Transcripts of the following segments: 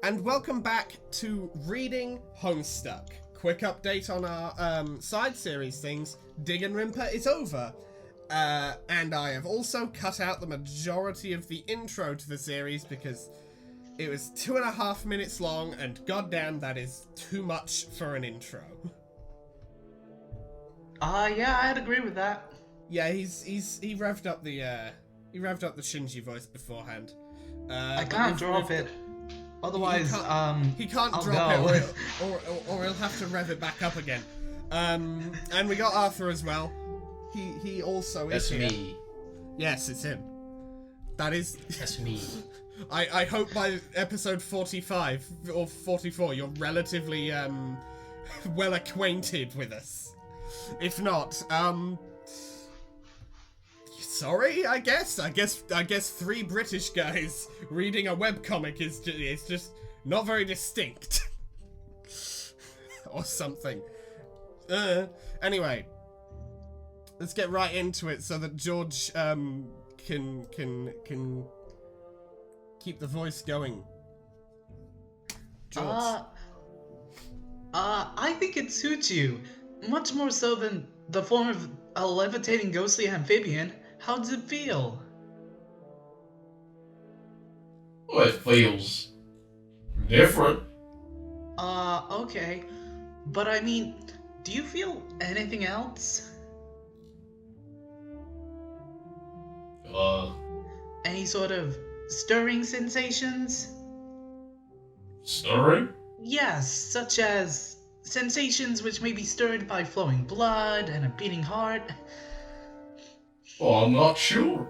and welcome back to Reading Homestuck. Quick update on our side series things. Dig and Rimper is over. And I have also cut out the majority of the intro to the series because it was 2.5 minutes long, and goddamn, that is too much for an intro. Yeah, I'd agree with that. Yeah, he revved up the Shinji voice beforehand. I can't drop it. Otherwise, he can't I'll drop go. it, or he'll have to rev it back up again. And we got Arthur as well. He also is here. That's me. Yes, it's him. That's me. I hope by episode 45 or 44 you're relatively well acquainted with us. If not, sorry, I guess 3 British guys reading a webcomic is just not very distinct. Or something. Anyway, let's get right into it so that George can keep the voice going. George. I think it suits you. Much more so than the form of a levitating ghostly amphibian. How does it feel? Well, it feels different. Okay. But I mean, do you feel anything else? Any sort of stirring sensations? Stirring? Yes, such as sensations which may be stirred by flowing blood and a beating heart. Well, I'm not sure.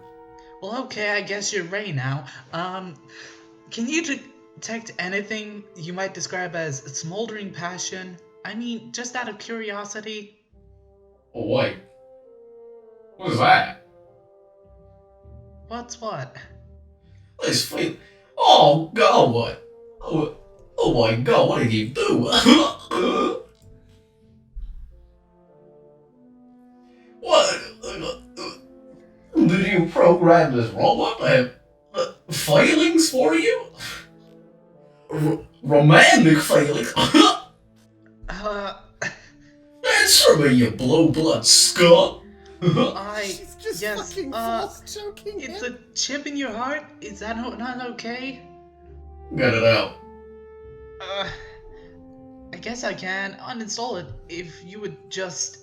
Well, okay, I guess you're Ray now. Can you detect anything you might describe as smoldering passion? I mean, just out of curiosity. Oh, wait. What is that? What's what? This feel. Oh, God, what? Oh my God, what did you do? What? Did you program this robot to have feelings for you? Romantic feelings? Answer me, you blue-blood scum! She's just yes, fucking force choking it's him. a chip in your heart? Is that not okay? Get it out. I guess I can uninstall it if you would just...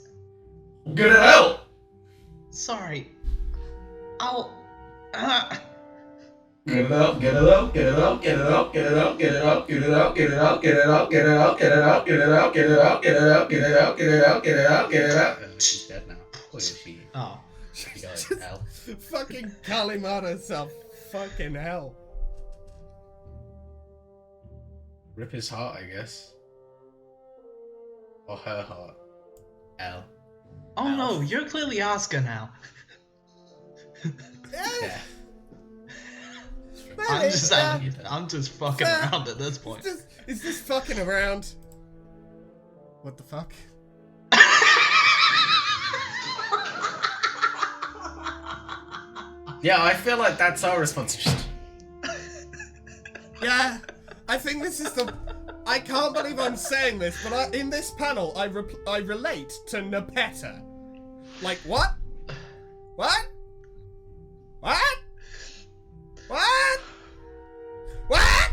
Get it out! Sorry. I'll... Get it out, get it out, get it out, get it out, get it out, get it out, get it out, get it out, get it out, get it out, get it out, get it out, get it out, get it out, get it out, get it out, get it out, get it out. She's dead now. Where is she? Oh. She died in hell. Fucking calling out herself. Fucking hell. Rip his heart, I guess. Or her heart. L. Oh no, you're clearly Oscar now. Yeah. I'm just fucking around at this point. Is this fucking around? What the fuck? Yeah, I feel like that's our response. Just... Yeah, I think this is the... I can't believe I'm saying this, but in this panel, I relate to Nepeta. Like, what? What? What? What? What?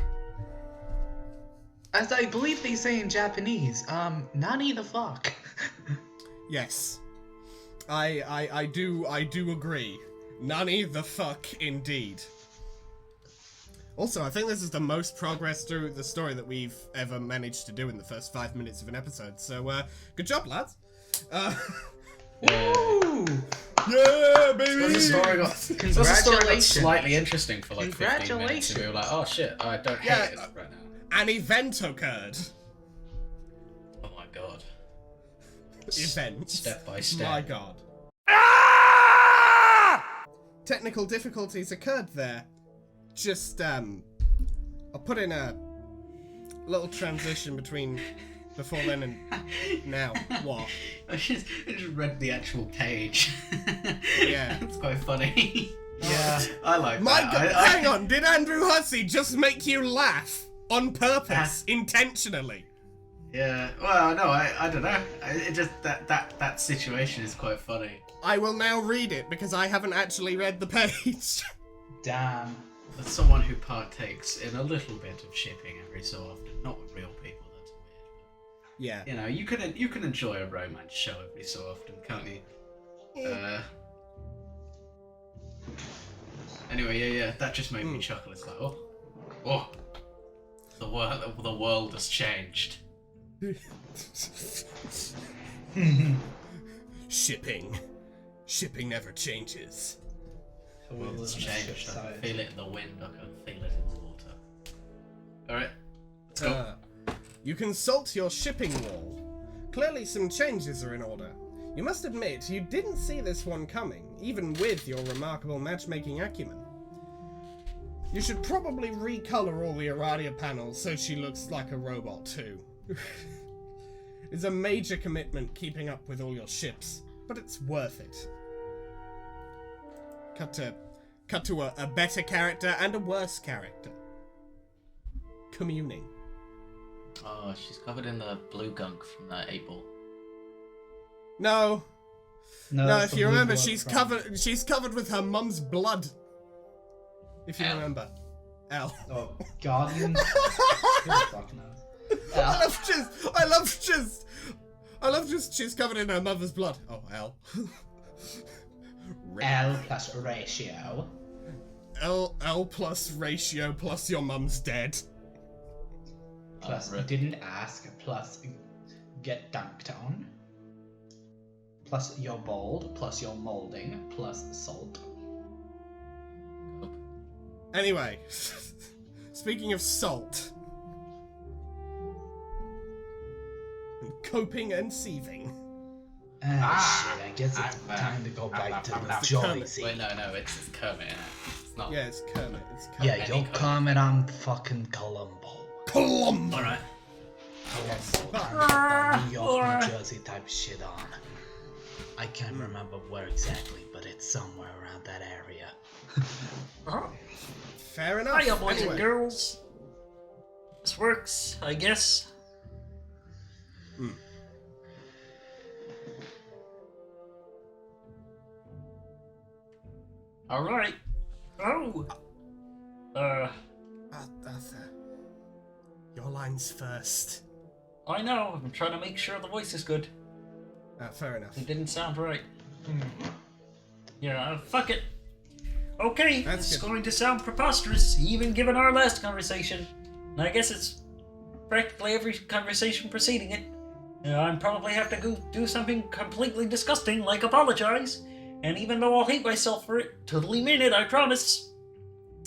As I believe they say in Japanese, nani the fuck? Yes. I do agree. Nani the fuck indeed. Also, I think this is the most progress through the story that we've ever managed to do in the first 5 minutes of an episode. So, good job, lads. Woo! Yeah, baby! The story got Congratulations. slightly interesting for like 15 minutes. Congratulations. And we were like, oh shit, I don't hate it right now. An event occurred. Oh my god. Event. Step by step. My god. Technical difficulties occurred there. Just, I'll put in a little transition between before then and now. What? I just read the actual page. Yeah. It's quite funny. Yeah. I like My that. god, hang on, did Andrew Hussey just make you laugh? On purpose, intentionally. Yeah, well, no, I don't know. It just that situation is quite funny. I will now read it because I haven't actually read the page. Damn. As someone who partakes in a little bit of shipping every so often, not with real people, that's weird. Yeah. But, you know, you can enjoy a romance show every so often, can't you? Anyway, yeah, that just made me chuckle. It's like, oh, the world has changed. Shipping never changes. The world has changed. I can feel it in the wind. I can feel it in the water. Alright, let's go. You consult your shipping wall. Clearly some changes are in order. You must admit, you didn't see this one coming, even with your remarkable matchmaking acumen. You should probably recolor all the Aradia panels so she looks like a robot too. It's a major commitment keeping up with all your ships, but it's worth it. Cut to a better character and a worse character. Communing. Oh, she's covered in the blue gunk from that 8-ball. No, No, if you remember, she's covered with her mum's blood. If you remember. L. Oh, Guardian. Who the fuck knows? I love just she's covered in her mother's blood. Oh, L. L plus ratio. L plus ratio plus your mum's dead. Plus didn't ask. Plus get dunked on. Plus you're bold. Plus you're molding. Plus salt. Anyway, speaking of salt. And coping and seething. Shit, I guess it's time to go back to the jolly scene. Wait, no, it's Kermit. It's not. Yeah, it's Kermit. Yeah, you're Kermit, I'm fucking Columbo. Alright. New York, New Jersey type shit on. I can't remember where exactly, but it's somewhere around that area. Fair enough. Hiya, boys Anyway. and girls. This works, I guess. Alright. Oh. Arthur, your line's first. I know. I'm trying to make sure the voice is good. Fair enough. It didn't sound right. Yeah, fuck it. Okay, That's it's good. going to sound preposterous, even given our last conversation. And I guess it's practically every conversation preceding it. I'd probably have to go do something completely disgusting, like apologize. And even though I'll hate myself for it, totally mean it, I promise.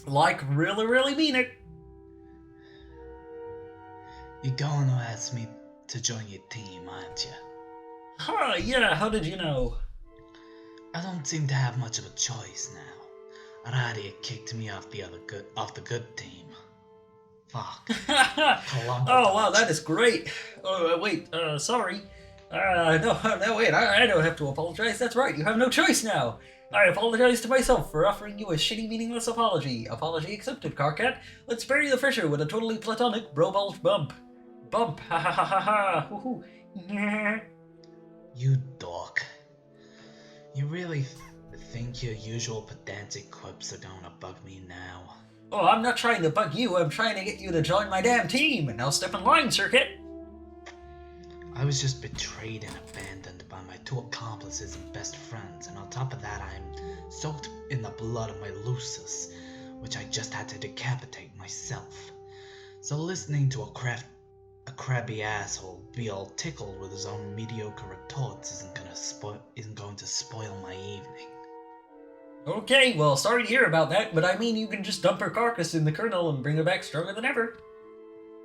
Like, really, really mean it. You're going to ask me to join your team, aren't you? Huh, yeah, how did you know? I don't seem to have much of a choice now. Aradia kicked me off the good team. Fuck. Columbo Oh, wow, dodge. that is great. Oh, wait, sorry. No, wait, I don't have to apologize. That's right, you have no choice now. I apologize to myself for offering you a shitty, meaningless apology. Apology accepted, Carcat. Let's bury the fissure with a totally platonic bro-bulge bump. Bump, ha ha ha ha ha, hoo-hoo. You dork. You really think your usual pedantic quips are gonna bug me now? Oh, I'm not trying to bug you, I'm trying to get you to join my damn team, and now step in line, Circuit. I was just betrayed and abandoned by my two accomplices and best friends, and on top of that I'm soaked in the blood of my Lucis, which I just had to decapitate myself. So listening to a crabby asshole be all tickled with his own mediocre retorts isn't going to spoil my evening. Okay, well, sorry to hear about that, but I mean you can just dump her carcass in the kernel and bring her back stronger than ever.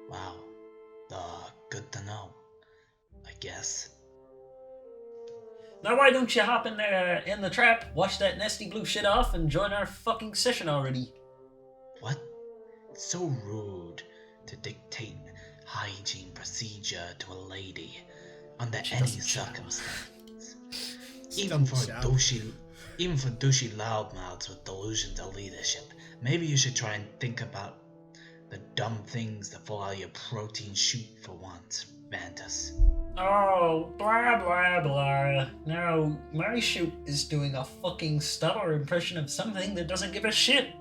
Wow. Good to know. I guess. Now why don't you hop in the trap, wash that nasty blue shit off, and join our fucking session already? What? It's so rude to dictate hygiene procedure to a lady under any circumstance. Even for douchey loudmouths with delusions of leadership. Maybe you should try and think about The dumb things that fall out your protein chute for once, Vantus. Oh, blah blah blah. Now, my shoot is doing a fucking stellar impression of something that doesn't give a shit.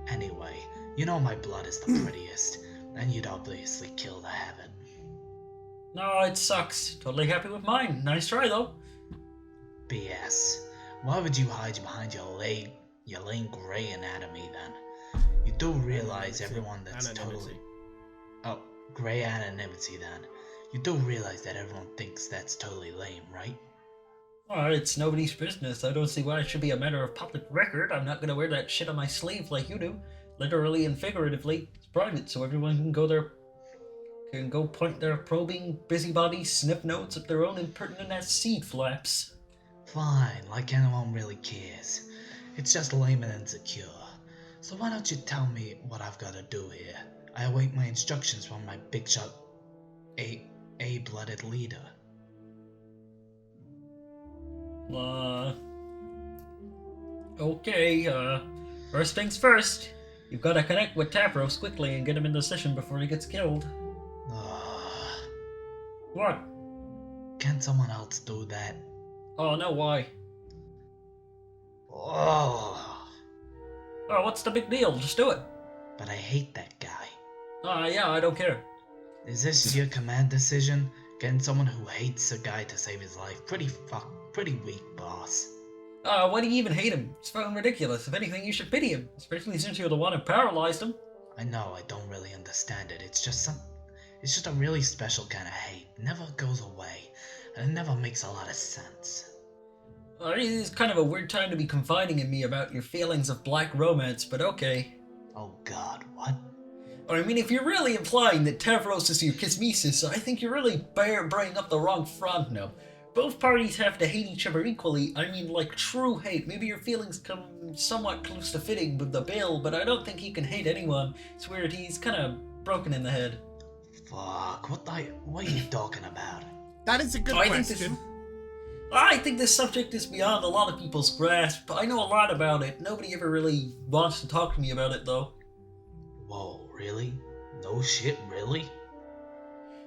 Anyway, you know my blood is the prettiest, and you'd obviously kill to have it. No, it sucks. Totally happy with mine. Nice try, though. BS. Why would you hide behind your lame gray anatomy then? You do realize everyone that's totally... Oh, gray anonymity then. You do realize that everyone thinks that's totally lame, right? Well, it's nobody's business. I don't see why it should be a matter of public record. I'm not gonna wear that shit on my sleeve like you do. Literally and figuratively. It's private, so everyone can go point their probing busybodies sniff notes of their own impertinent ass seed flaps. Fine, like anyone really cares. It's just lame and insecure. So why don't you tell me what I've got to do here? I await my instructions from my big shot A-blooded leader. Okay, first things first. You've gotta connect with Tavros quickly and get him in the session before he gets killed. What? Can't someone else do that? Oh, no, why? Oh, What's the big deal? Just do it. but I hate that guy. Yeah, I don't care. Is this your command decision? Getting someone who hates a guy to save his life? Pretty weak, boss. Why do you even hate him? It's fucking ridiculous. If anything, you should pity him. Especially since you're the one who paralyzed him. I know, I don't really understand it. It's just a really special kind of hate. It never goes away, and it never makes a lot of sense. It's kind of a weird time to be confiding in me about your feelings of black romance, but okay. Oh god, what? I mean, if you're really implying that Tavros is your kismesis, I think you're really bringing up the wrong front now. Both parties have to hate each other equally. I mean, like true hate. Maybe your feelings come somewhat close to fitting with the bill, but I don't think he can hate anyone. It's weird, he's kind of broken in the head. Fuck, what are you talking about? That is a good question. I think this subject is beyond a lot of people's grasp. I know a lot about it. Nobody ever really wants to talk to me about it, though. Whoa, really? No shit, really?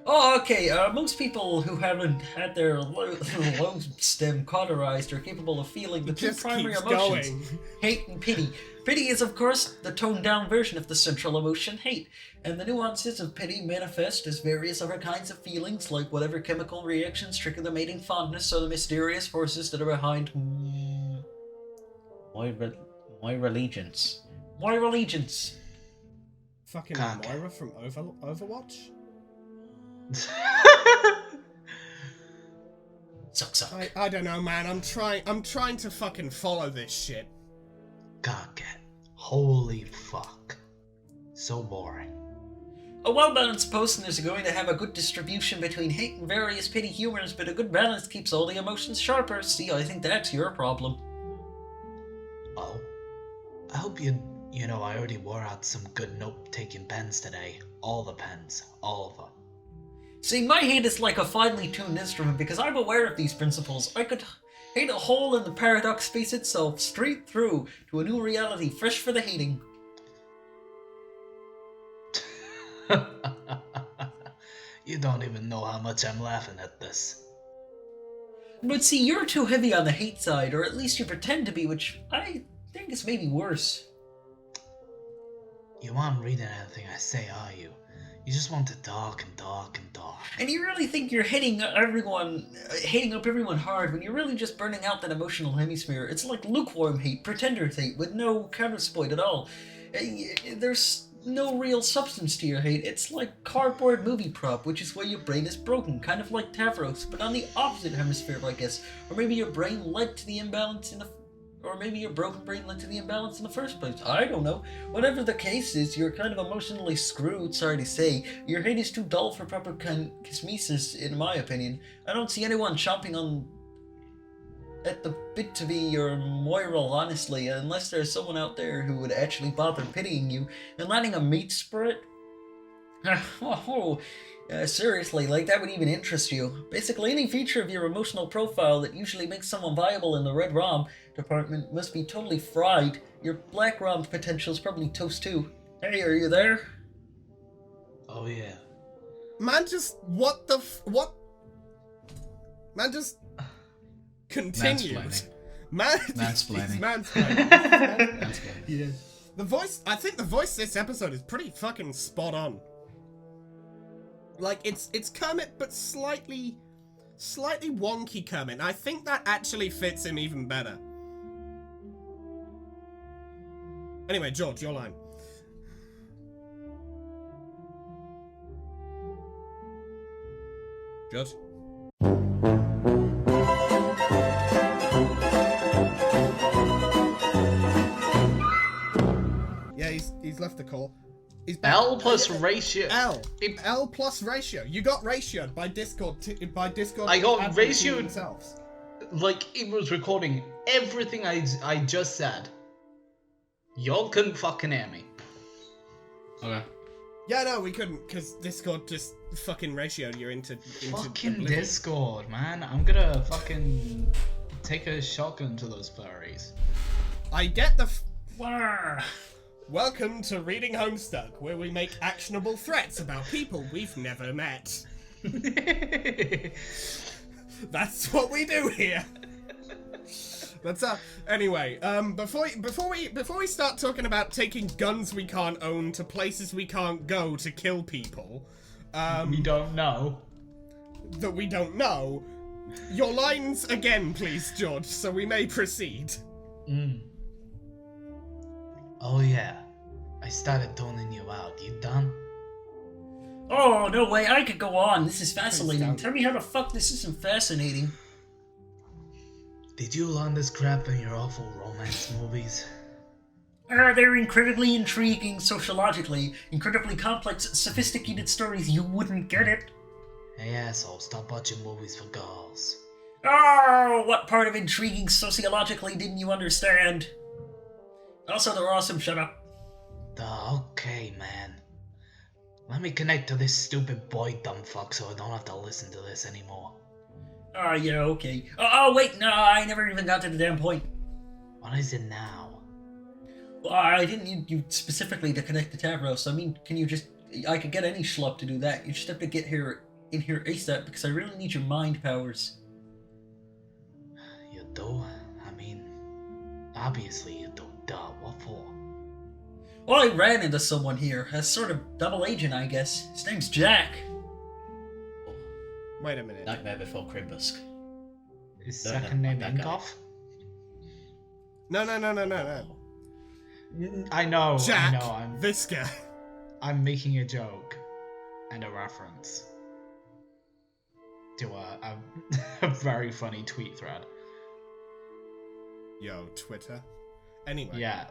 Oh, okay. Most people who haven't had their lung stem cauterized are capable of feeling the two primary emotions, hate and pity. Pity is, of course, the toned-down version of the central emotion, hate, and the nuances of pity manifest as various other kinds of feelings, like whatever chemical reactions trigger the mating fondness or the mysterious forces that are behind my allegiance. My allegiance. Fucking Cock. Moira from Overwatch? Suck. I don't know, man. I'm trying to fucking follow this shit. Cockhead. Holy fuck. So boring. A well-balanced person is going to have a good distribution between hate and various pity humors, but a good balance keeps all the emotions sharper. See, I think that's your problem. Oh? I hope you know, I already wore out some good note-taking pens today. All the pens. All of them. See, my hate is like a finely tuned instrument because I'm aware of these principles. I could hate a hole in the paradox space itself, straight through to a new reality, fresh for the hating. You don't even know how much I'm laughing at this. But see, you're too heavy on the hate side, or at least you pretend to be, which I think is maybe worse. You aren't reading anything I say, are you? You just want to talk and talk and talk. And you really think you're hating up everyone hard when you're really just burning out that emotional hemisphere. It's like lukewarm hate, pretender's hate, with no countersploit at all. There's no real substance to your hate. It's like cardboard movie prop, which is where your brain is broken, kind of like Tavros, but on the opposite hemisphere, I guess. Or maybe your brain led to the imbalance or maybe your broken brain led to the imbalance in the first place. I don't know. Whatever the case is, you're kind of emotionally screwed, sorry to say. Your hate is too dull for proper kismesis, in my opinion. I don't see anyone chomping at the bit to be your moral, honestly, unless there's someone out there who would actually bother pitying you and letting a meat spirit. Seriously, like that would even interest you. Basically, any feature of your emotional profile that usually makes someone viable in the red ROM department must be totally fried. Your black ROM potential is probably toast too. Hey, are you there? Oh yeah. Man, just what the what? Man, just continued. Mansplaining. Man, Mansplaining. he's mansplaining. That's good. Yeah. The voice, I think the voice this episode is pretty fucking spot on. Like, it's Kermit, but slightly wonky Kermit. I think that actually fits him even better. Anyway, George, your line. George? Yeah, he's left the call. He's back. L plus ratio. L plus ratio. You got ratioed by Discord. I got admins ratioed. themselves. Like, it was recording everything I just said. Y'all couldn't fucking hear me. Okay. Yeah, no, we couldn't, because Discord just fucking ratioed you into Fucking oblivion. Discord, man. I'm gonna fucking take a shotgun to those furries. I get the. Wow. Welcome to Reading Homestuck, where we make actionable threats about people we've never met. That's what we do here. That's anyway. Before we start talking about taking guns we can't own to places we can't go to kill people, We don't know. that we don't know. Your lines again, please, George, so we may proceed. Oh yeah. I started toning you out. You done? Oh, no way, I could go on. This is fascinating. down. Tell me how the fuck this isn't fascinating. Did you learn this crap in your awful romance movies? They're incredibly intriguing sociologically, incredibly complex, sophisticated stories. You wouldn't get it. Hey asshole, stop watching movies for girls. Oh, what part of intriguing sociologically didn't you understand? Also, they're awesome, shut up. Okay, man. Let me connect to this stupid boy dumbfuck so I don't have to listen to this anymore. Oh, yeah, okay. Oh, wait, no, I never even got to the damn point. What is it now? Well, I didn't need you specifically to connect the Tavros. I mean, can you just... I could get any schlub to do that. You just have to get in here ASAP, because I really need your mind powers. You do? I mean, obviously you do. Duh, what for? Well, I ran into someone here. A sort of double agent, I guess. His name's Jack. Wait a minute. Nightmare Before Crimbus. His No, second no, name that guy. Inkoff? No. I know, Jack, I know, this guy. I'm making a joke and a reference to a very funny tweet thread. Yo, Twitter. Anyway. Yeah,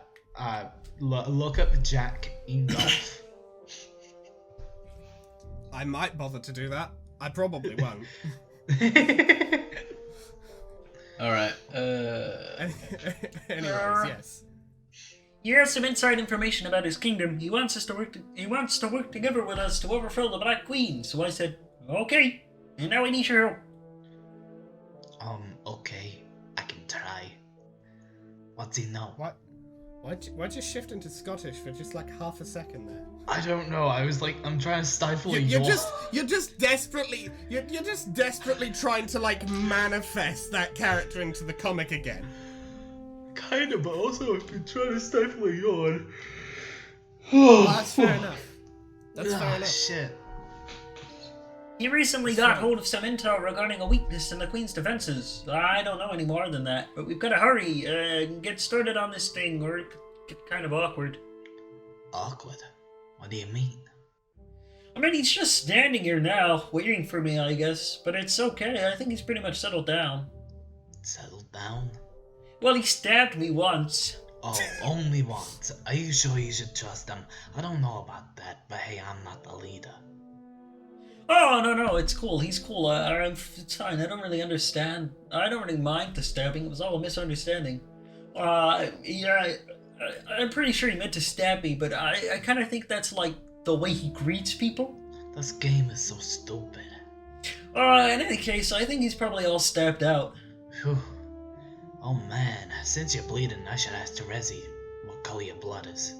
look up Jack Inkoff. I might bother to do that. I probably won't. Alright, Anyways, yes. You have some inside information about his kingdom. He wants to work together with us to overthrow the Black Queen. So I said, okay. And now I need your help. Okay, I can try. What's he know? What? Why'd you shift into Scottish for just like half a second there? I don't know. I was like, I'm trying to stifle You're your. just desperately trying to like manifest that character into the comic again. Kind of, but also I've been trying to stifle a yawn. Well, that's fair enough. That's fair enough. Shit. He recently got hold of some intel regarding a weakness in the Queen's defenses. I don't know any more than that, but we've got to hurry and get started on this thing, or it could get kind of awkward. Awkward? What do you mean? I mean, he's just standing here now, waiting for me, I guess. But it's okay, I think he's pretty much settled down. Settled down? Well, he stabbed me once. Oh, only once. Are you sure you should trust him? I don't know about that, but hey, I'm not the leader. Oh, no, it's cool. He's cool. It's fine. I don't really understand. I don't really mind the stabbing. It was all a misunderstanding. Yeah, I'm pretty sure he meant to stab me, but I kind of think that's like the way he greets people. This game is so stupid. In any case, I think he's probably all stabbed out. Phew. Oh man, since you're bleeding, I should ask Terezi what color your blood is.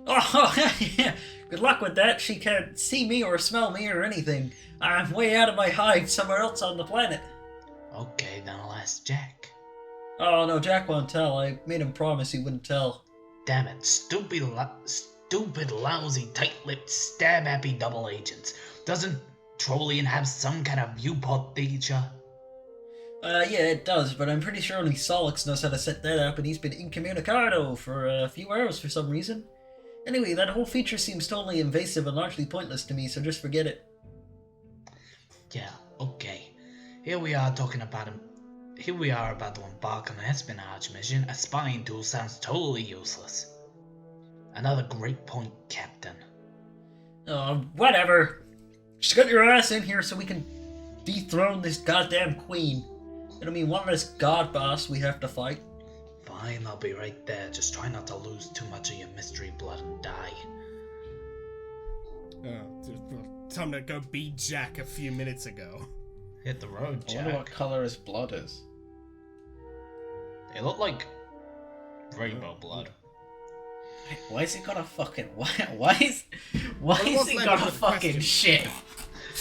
Oh, yeah. Good luck with that. She can't see me or smell me or anything. I'm way out of my hive somewhere else on the planet. Okay, then I'll ask Jack. Oh, no, Jack won't tell. I made him promise he wouldn't tell. Damn it, stupid, lousy, tight-lipped, stab-happy double agents. Doesn't Trollian have some kind of viewpod feature? Yeah, it does, but I'm pretty sure only Solix knows how to set that up, and he's been incommunicado for a few hours for some reason. Anyway, that whole feature seems totally invasive and largely pointless to me, so just forget it. Yeah, okay. Here we are about to embark on an espionage mission. A spying tool sounds totally useless. Another great point, Captain. Oh, whatever. Just get your ass in here so we can dethrone this goddamn queen. It'll mean one less god boss we have to fight. Fine, I'll be right there. Just try not to lose too much of your mystery blood and die. Time to go beat Jack a few minutes ago. Hit the road, I Jack. wonder what colour his blood is. They look like rainbow blood. Why has he got a fucking... Why has he that got a good fucking question? ship?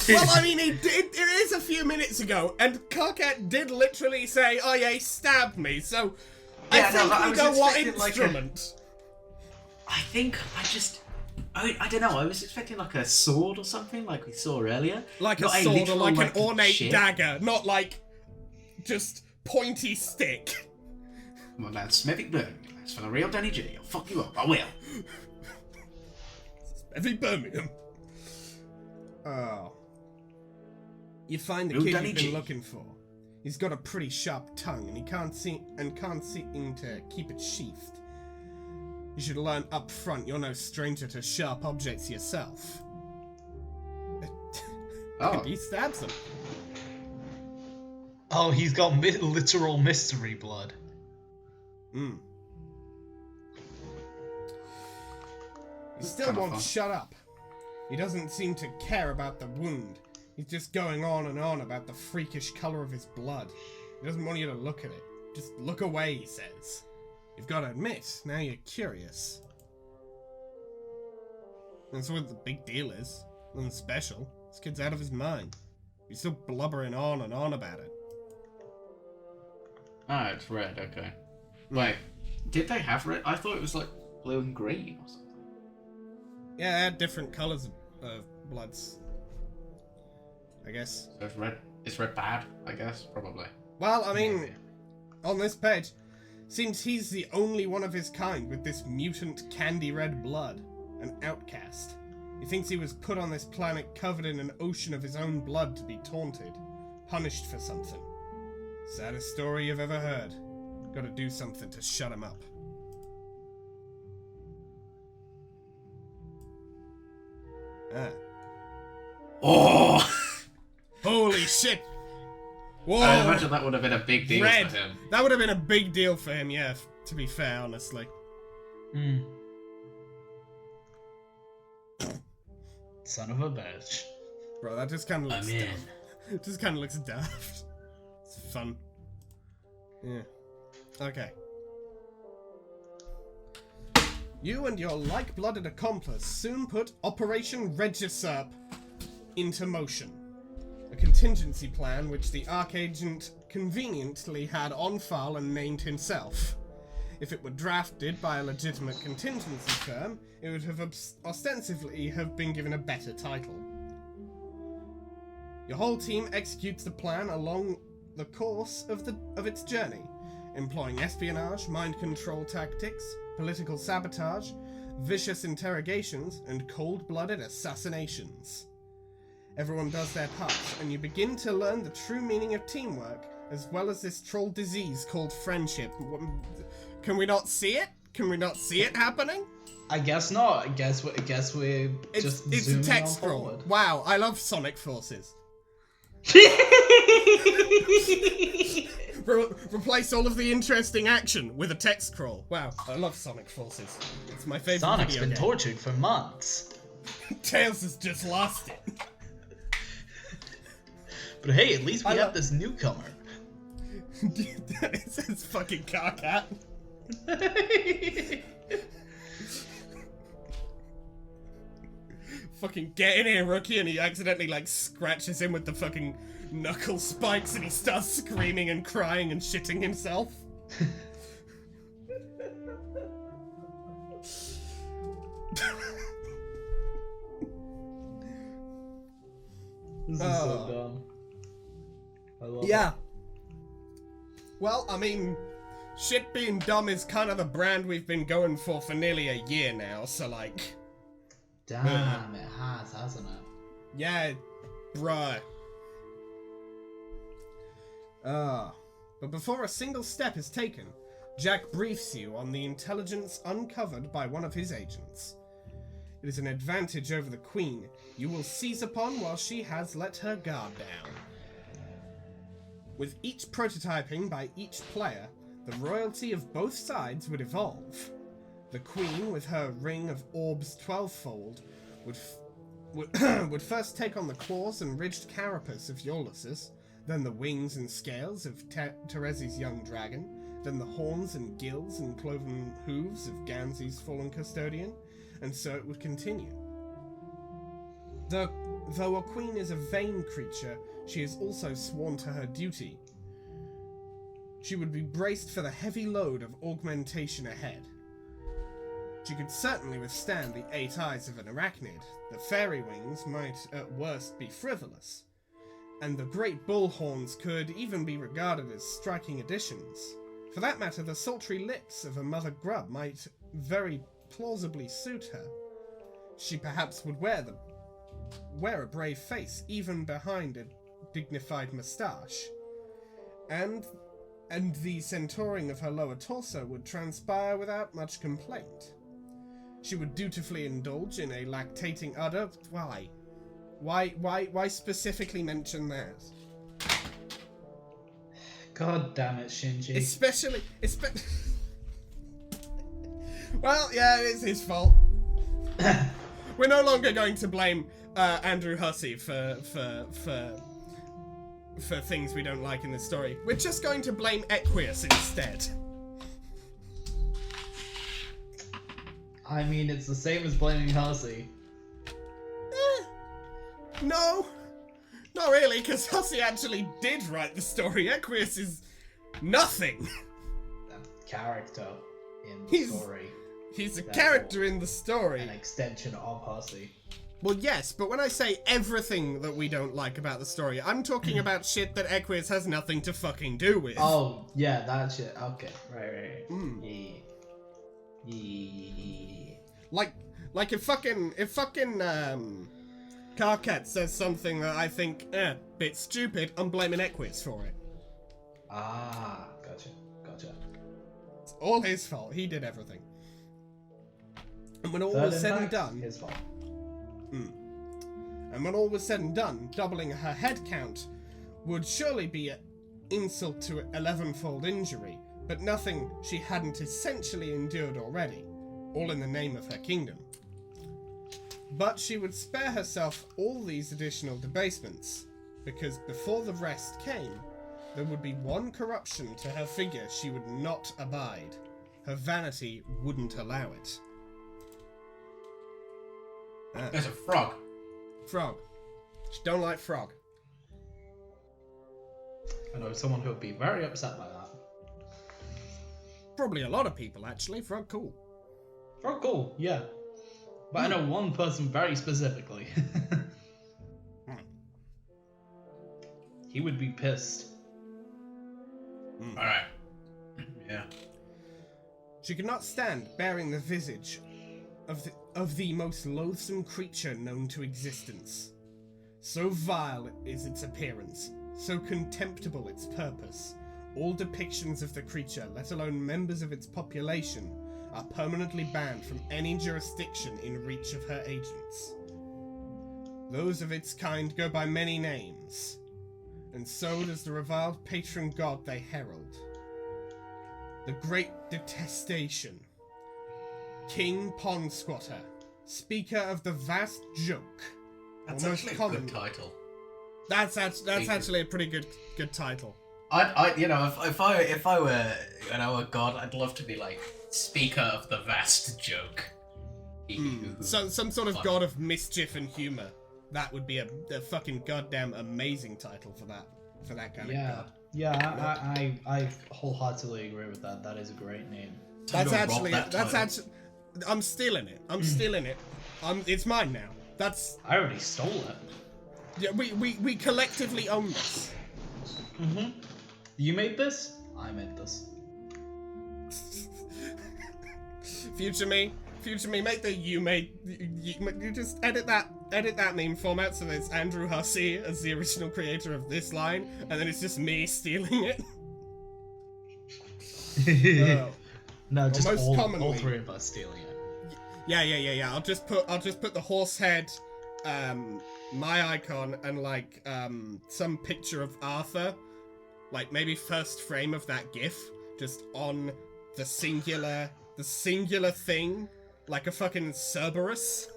Well, I mean, it is a few minutes ago, and Carcat did literally say, "Oh yeah, he stabbed me." So I Yeah, no, think but I we was know what expecting, like, instrument. I don't know, I was expecting like a sword or something, like we saw earlier. Like Not a sword or literal, like an ornate ship. dagger, not like just pointy stick. Come on, man, Smethwick Birmingham. That's for the real Danny G. I'll fuck you up. I will. Smethwick Birmingham. Oh. You find the Real kid Danny you've been G. looking for. He's got a pretty sharp tongue, and he can't seem to keep it sheathed. You should learn up front you're no stranger to sharp objects yourself. Oh. He stabs him. Oh, he's got literal mystery blood. Hmm. He still Kinda won't fun. shut up. He doesn't seem to care about the wound. He's just going on and on about the freakish color of his blood. He doesn't want you to look at it. Just look away, he says. You've got to admit, now you're curious. That's what the big deal is. Nothing special. This kid's out of his mind. He's still blubbering on and on about it. Ah, it's red, okay. Wait, did they have red? I thought it was like blue and green or something. Yeah, they had different colors of bloods. I guess. So is red bad, I guess? Probably. Well, I mean, on this page, seems he's the only one of his kind with this mutant candy red blood. An outcast. He thinks he was put on this planet covered in an ocean of his own blood to be taunted. Punished for something. Saddest story you've ever heard. Gotta do something to shut him up. Ah. Oh! Holy shit! Whoa! I imagine that would have been a big deal Red. for him. That would have been a big deal for him, yeah, to be fair, honestly. Hmm. Son of a bitch. Bro, that just kind of looks I'm in. daft. It just kind of looks daft. It's fun. Yeah. Okay. You and your like-blooded accomplice soon put Operation Regisurp into motion. A contingency plan which the Archagent conveniently had on file and named himself. If it were drafted by a legitimate contingency firm, it would have ostensibly have been given a better title. Your whole team executes the plan along the course of its journey, employing espionage, mind control tactics, political sabotage, vicious interrogations, and cold-blooded assassinations. Everyone does their parts, and you begin to learn the true meaning of teamwork, as well as this troll disease called friendship. Can we not see it? Can we not see it happening? I guess not. I guess we're just It's a zooming text on scroll. forward. Wow, I love Sonic Forces. Replace all of the interesting action with a text scroll. Wow, I love Sonic Forces. It's my favorite Sonic's video been game. tortured for months. Tails has just lost it. But hey, at least we I have love- this newcomer. It says fucking Carcat. fucking get in here, rookie, and he accidentally like scratches him with the fucking knuckle spikes and he starts screaming and crying and shitting himself. This is so dumb. I love Yeah. Well, I mean, shit being dumb is kind of the brand we've been going for nearly a year now, so like... it. Damn, it has, hasn't it? Yeah, bruh. But before a single step is taken, Jack briefs you on the intelligence uncovered by one of his agents. It is an advantage over the Queen you will seize upon while she has let her guard down. With each prototyping by each player, the royalty of both sides would evolve. The Queen, with her ring of orbs 12-fold, would first take on the claws and ridged carapace of Eulis's, then the wings and scales of Terezi's young dragon, then the horns and gills and cloven hooves of Ganzi's fallen custodian, and so it would continue. Though a queen is a vain creature, she is also sworn to her duty. She would be braced for the heavy load of augmentation ahead. She could certainly withstand the 8 eyes of an arachnid. The fairy wings might at worst be frivolous, and the great bull horns could even be regarded as striking additions. For that matter, the sultry lips of a mother grub might very plausibly suit her. She perhaps would wear a brave face even behind a dignified moustache, and the centauring of her lower torso would transpire without much complaint. She would dutifully indulge in a lactating udder. Why specifically mention that? God damn it, Shinji. Especially. Well, yeah, it is his fault. We're no longer going to blame Andrew Hussey for things we don't like in this story. We're just going to blame Equius instead. I mean, it's the same as blaming Halsey. No, not really, because Hussey actually did write the story. Equius is nothing. The character in the He's- story. He's a Therefore, character in the story. An extension of Halsey. Well, yes, but when I say everything that we don't like about the story, I'm talking about shit that Equius has nothing to fucking do with. Oh, yeah, that shit. Okay, right. Mm. Yeah. Like if fucking Carcat says something that I think, bit stupid, I'm blaming Equius for it. Ah, gotcha. It's all his fault. He did everything. And when all was said and done, his fault. And when all was said and done, doubling her head count would surely be an insult to 11-fold injury, but nothing she hadn't essentially endured already, all in the name of her kingdom. But she would spare herself all these additional debasements, because before the rest came, there would be one corruption to her figure she would not abide. Her vanity wouldn't allow it. There's a frog. Frog. She don't like frog. I know someone who would be very upset by that. Probably a lot of people, actually. Frog cool. Oh, cool, yeah. But I know one person very specifically. He would be pissed. Alright. Yeah. She could not stand bearing the visage of the most loathsome creature known to existence. So vile is its appearance, so contemptible its purpose. All depictions of the creature, let alone members of its population, are permanently banned from any jurisdiction in reach of her agents. Those of its kind go by many names, and so does the reviled patron god they herald. The Great Detestation, King Pond Squatter, Speaker of the Vast Joke. That's Almost actually a common. good title. That's actually a pretty good title. If I were a god, I'd love to be like Speaker of the Vast Joke. So some sort of god of mischief and humor. That would be a fucking goddamn amazing title for that kind of god. Yeah, I wholeheartedly agree with that. That is a great name. That's actually I'm stealing it. I'm stealing it. It's mine now. I already stole it. Yeah, we collectively own this. You made this? I made this. Future me, make the you just edit that meme format so that it's Andrew Hussey as the original creator of this line, and then it's just me stealing it. No, just most commonly, all three of us stealing it. Yeah. I'll just put the horse head, my icon, and like some picture of Arthur, like maybe first frame of that GIF, just on the singular thing, like a fucking Cerberus.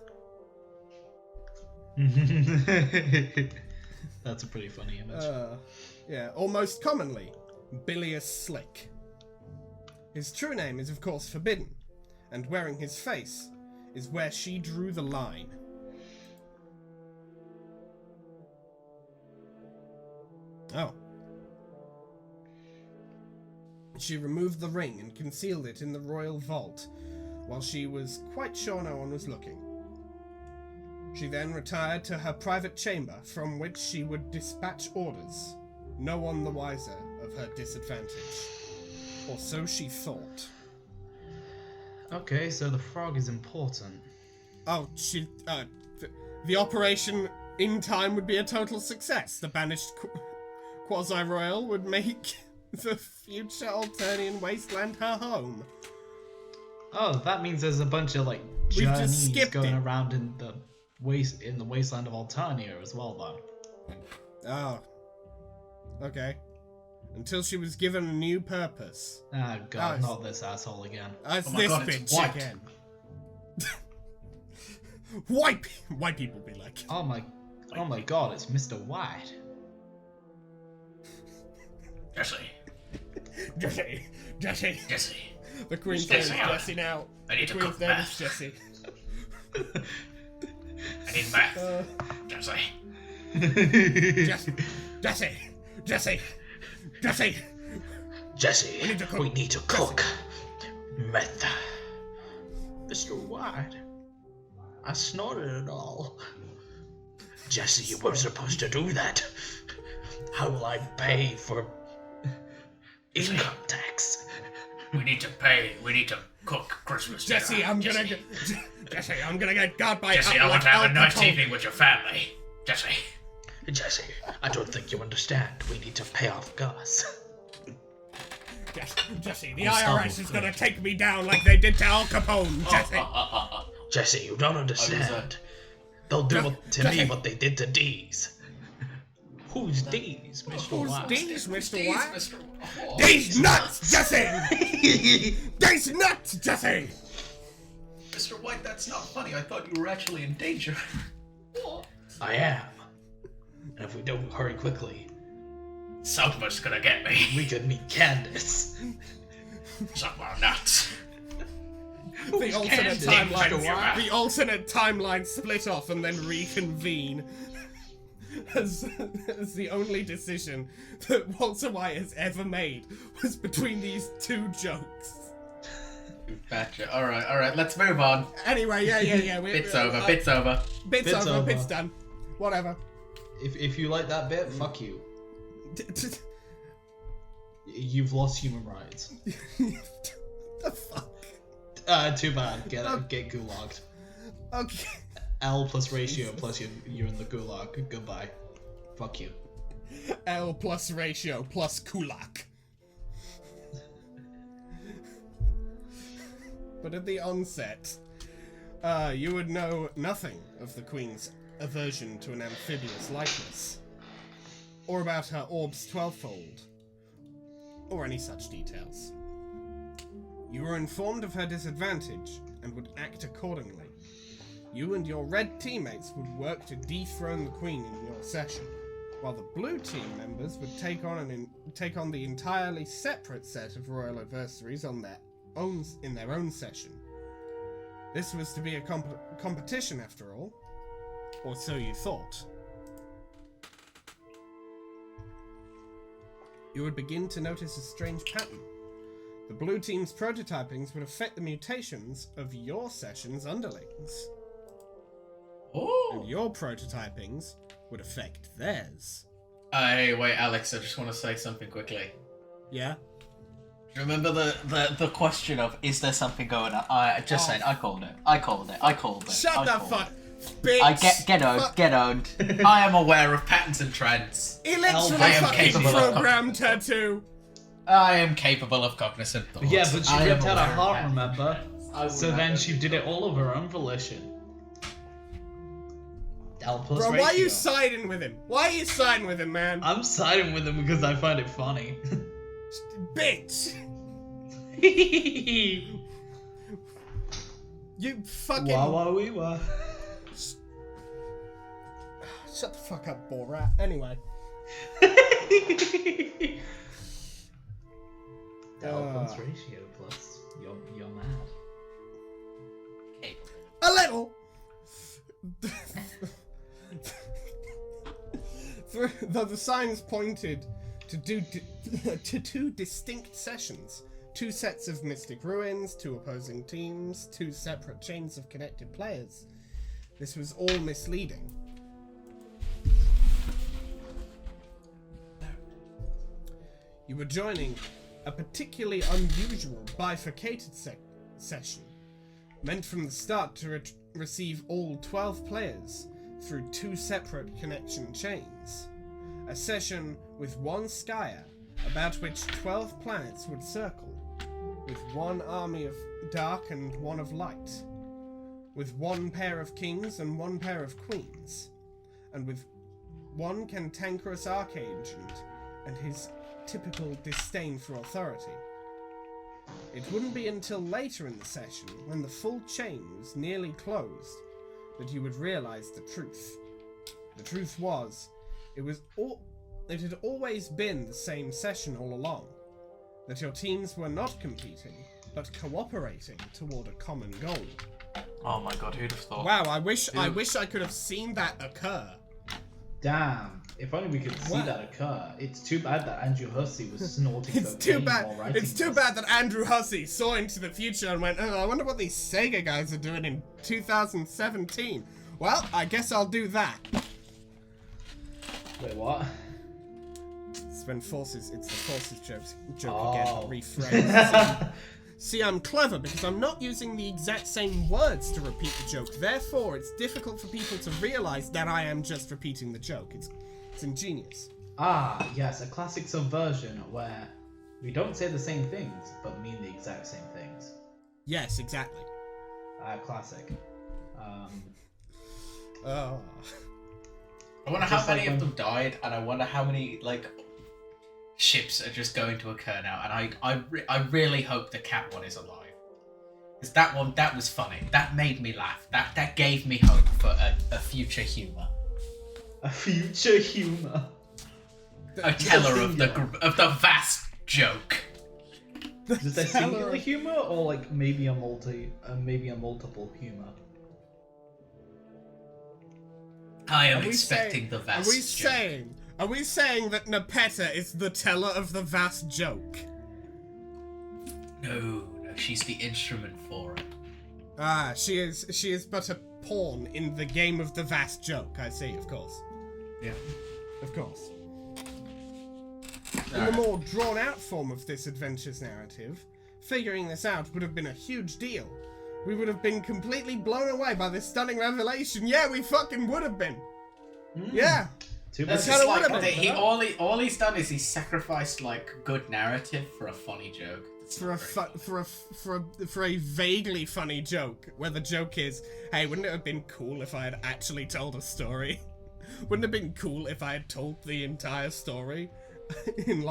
That's a pretty funny image. Yeah, or most commonly, Bilious Slick. His true name is of course forbidden, and wearing his face is where she drew the line. Oh. She removed the ring and concealed it in the royal vault, while she was quite sure no one was looking. She then retired to her private chamber, from which she would dispatch orders, no one the wiser of her disadvantage. Or so she thought. Okay, so the frog is important. Oh, the operation in time would be a total success. The banished quasi-royal would make the future Alternian wasteland her home. Oh, that means there's a bunch of like We've just journeys skipped going it. around in the wasteland of Alternia as well, though. Oh. Okay. Until she was given a new purpose. Oh god, Nice. not this asshole again. It's Oh my this God, it's bitch white. again. White people be like. Oh my god, it's Mr. White. Jesse. The Queen's name is Jesse, Jesse now. I need The to Queen's cook name is math. Jesse. I need math. Jesse. Jesse. Jesse, We need to cook. we need to cook. Meth. Mr. White, I snorted it all. Jesse, you weren't supposed to do that. How will I pay for income tax? We need to cook Christmas dinner. Jesse, I'm gonna get got by Jesse, Al- I want like to have Al a nice Capone. evening with your family. Jesse. Jesse, I don't think you understand. We need to pay off Gus. Jesse, the I'll IRS stumble is gonna through. take me down like they did to Al Capone, Jesse. Jesse, you don't understand. They'll do to Jesse. me what they did to D's. Who's D's, Mr. Who's White? these, Mr. White? Mr. Oh, These nuts, Jesse! These nuts, Jesse! Mr. White, that's not funny. I thought you were actually in danger. I am. And if we don't hurry quickly, Something's gonna get me. we could meet Candace. Suck my nuts. The alternate Candace, timeline. Mr. White? The alternate timeline split off and then reconvene. As the only decision that Walter White has ever made was between these two jokes. Gotcha. Alright, let's move on. Anyway, yeah. Bit's over, bit's over. Bit's Bit's over, over. bit's done. Whatever. If you like that bit, fuck you. You've lost human rights. The fuck? Too bad. Get gulagged. Okay. L plus ratio plus you're in the gulag. Goodbye. Fuck you. L plus ratio plus kulak. But at the onset, you would know nothing of the Queen's aversion to an amphibious likeness, or about her orb's 12-fold, or any such details. You were informed of her disadvantage and would act accordingly. You and your red teammates would work to dethrone the Queen in your session, while the blue team members would take on the entirely separate set of royal adversaries in their own session. This was to be a competition after all. Or so you thought. You would begin to notice a strange pattern. The blue team's prototypings would affect the mutations of your session's underlings. Oh. And your prototypings would affect theirs. Hey, wait, Alex, I just want to say something quickly. Yeah? Remember the question of, is there something going on? Saying, I called it. Shut the fuck, bitch! Get owned. I am aware of patterns and trends. He literally I am fucking capable of programmed tattoo. I am capable of cognizant thought. Yeah, but she I am ripped out her aware of heart, patterns remember? and trends. So then she did it all of her own volition. L plus Bro, ratio. why are you siding with him? Why are you siding with him, man? I'm siding with him because I find it funny. Bitch! You fucking... Wah. Shut the fuck up, Borat. Anyway. L plus ratio plus. You're mad. A little! Though the signs pointed to two distinct sessions. 2 sets of mystic ruins, 2 opposing teams, 2 separate chains of connected players. This was all misleading. You were joining a particularly unusual bifurcated session, meant from the start to receive all 12 players through 2 separate connection chains. A session with 1 Skya, about which 12 planets would circle, with 1 army of dark and 1 of light, with 1 pair of kings and 1 pair of queens, and with 1 cantankerous archagent and his typical disdain for authority. It wouldn't be until later in the session, when the full chain was nearly closed, that you would realize the truth. The truth was, it had always been the same session all along. That your teams were not competing, but cooperating toward a common goal. Oh my god, who'd have thought? Wow, I wish I could have seen that occur. Damn. If only we could see What? that occur. It's too bad that Andrew Hussey was snorting It's too cocaine bad. while writing It's too this. bad that Andrew Hussey saw into the future and went, "Oh, I wonder what these Sega guys are doing in 2017." Well, I guess I'll do that. Wait, what? It's when forces. It's the forces joke Oh. again, rephrased. See, I'm clever because I'm not using the exact same words to repeat the joke. Therefore, it's difficult for people to realize that I am just repeating the joke. It's ingenious. Ah, yes, a classic subversion where we don't say the same things, but mean the exact same things. Yes, exactly. Classic. Oh. I wonder how Just many like of them died, and I wonder how many ships are just going to occur now. And I really hope the cat one is alive, because that was funny. That made me laugh. That gave me hope for a future humor. A future humor. A teller of the vast joke. Is it singular humor or like maybe a multiple humor? I am Are we expecting the vast joke. Are we saying that Nepeta is the teller of the vast joke? No, she's the instrument for it. Ah, she is but a pawn in the game of the vast joke. I see, of course. Yeah. Of course. In the more drawn-out form of this adventure's narrative, figuring this out would have been a huge deal. We would have been completely blown away by this stunning revelation. Yeah, we fucking would have been. Yeah. Too bad. It's kinda just would've like been. all he's done is he's sacrificed good narrative for a funny joke. It's For a vaguely funny joke, where the joke is, hey, wouldn't it have been cool if I had actually told a story? Wouldn't it have been cool if I had told the entire story? In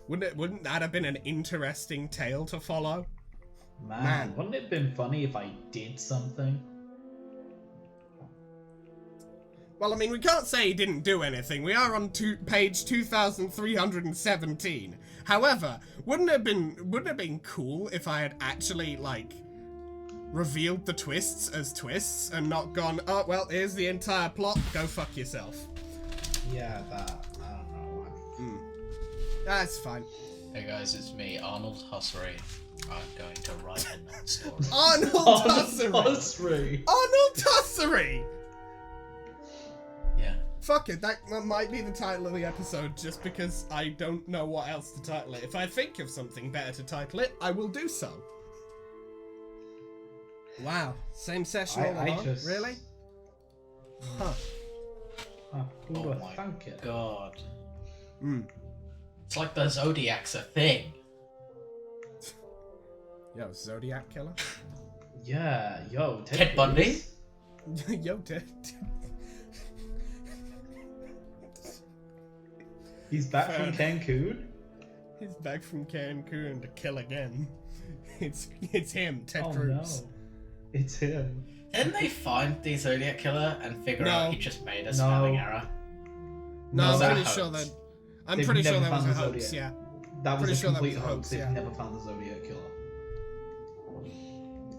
wouldn't that have been an interesting tale to follow? Man, wouldn't it have been funny if I did something? Well, I mean, we can't say he didn't do anything. We are on page 2317. However, wouldn't it have been cool if I had actually revealed the twists as twists and not gone, oh, well, here's the entire plot, go fuck yourself. Yeah, that. I don't know why. That's fine. Hey guys, it's me, Arnold Hussery. I'm going to write a non-story. Arnold Tussery! Hussery. Arnold Tussery! Yeah. Fuck it, that might be the title of the episode just because I don't know what else to title it. If I think of something better to title it, I will do so. Wow, same session all along? just- Really? Huh. Who Oh would my think it? god. Mm. It's like the Zodiac's a thing. Yo, Zodiac Killer? Yeah, yo. Ted Bundy? Yo, Ted. He's back Fair from Cancun? He's back from Cancun to kill again. It's him, Ted Oh Cruz. no. It's him. Didn't they find the Zodiac Killer and figure No. out he just made a spelling No. error? No, Was I'm that pretty a sure hoax? that. I'm They've pretty sure never that was a found the hoax. Zodiac. Yeah. That was Pretty a sure that complete was a hoax. hoax, They've yeah. never found the Zodiac Killer.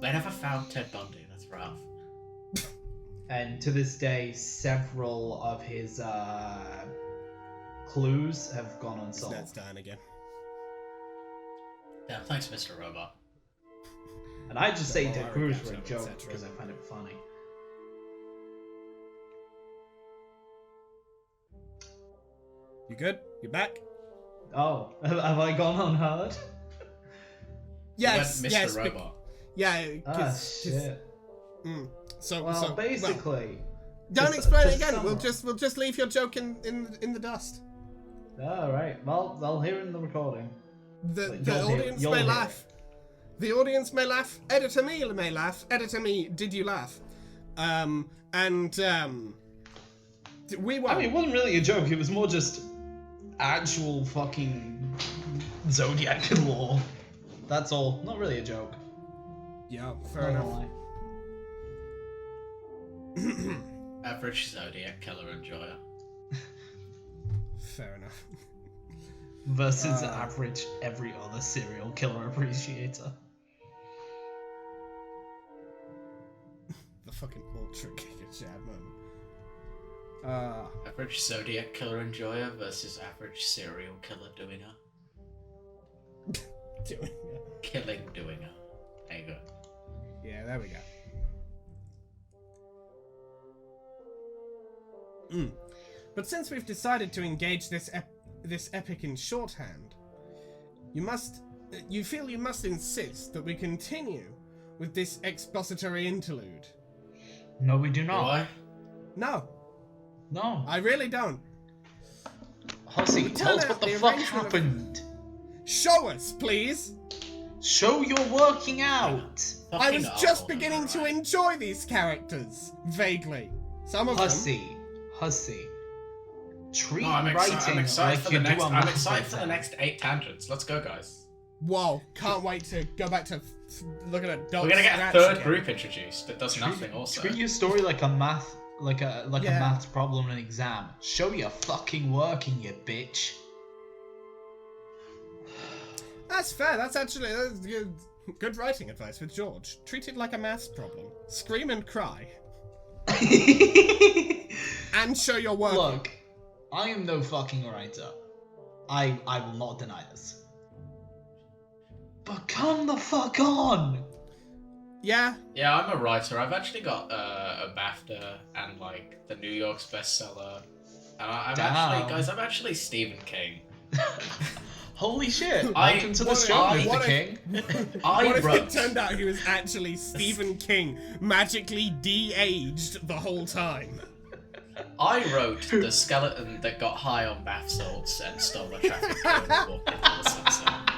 They never found Ted Bundy, that's rough. And to this day, several of his clues have gone unsolved. Snat's dying again. Damn, thanks, Mr. Robot. And I just say Don't Ted worry, Cruz Captain, for a joke etc. because I find it funny. You good? You back? Oh, have I gone unheard? Yes. Mr. Yes. Robot. Yeah. Ah, shit. So. Well, so basically. don't just- explain it just again. We'll summarize. just leave your joke in the dust. Alright, well, I'll hear it in the recording. The But you'll hear it. audience You'll may hear laugh. The audience may laugh. Editor me may laugh. Editor me, did you laugh? We won't. I mean, it wasn't really a joke, it was more just actual fucking Zodiac lore. That's all. Not really a joke. Yeah, Not fair gonna enough. lie. Average Zodiac Killer enjoyer. Fair enough. Versus average every other serial killer appreciator. The fucking ultra Giga Chad moment. Average Zodiac Killer enjoyer versus average serial killer doinger. Doing it. Killing doinger. There you go. Yeah, there we go. But since we've decided to engage this epic in shorthand, you feel you must insist that we continue with this expository interlude. No, we do not. Why? No, No. I really don't. Hussey, tell us out what the the fuck arrangement of- happened. Show us, please. Show you're working out. I was Fucking just Arnold, beginning to alright. enjoy these characters vaguely. Some of them. Hussey. Treat No, I'm writing excited like for you the do next. a I'm math excited for the exam. next 8 tangents. Let's go, guys. Whoa! Can't wait to go back to looking at dots. We're gonna get a third group introduced that does nothing. Also, Treat your story like a math, like a Yeah. maths problem in an exam. Show you're fucking working, you bitch. That's fair. That's good writing advice with George. Treat it like a maths problem. Scream and cry. And show your work. Look, I am no fucking writer. I will not deny this. But come the fuck on! Yeah. yeah, I'm a writer. I've actually got a BAFTA and like the New York's bestseller, and I'm actually Stephen King. Holy shit! I- Welcome to the what- show, what Mr. if- King. I What if wrote. it turned out he was actually Stephen King, magically de-aged the whole time? I wrote the skeleton that got high on bath salts and stole a traffic cone and walked into the sunset.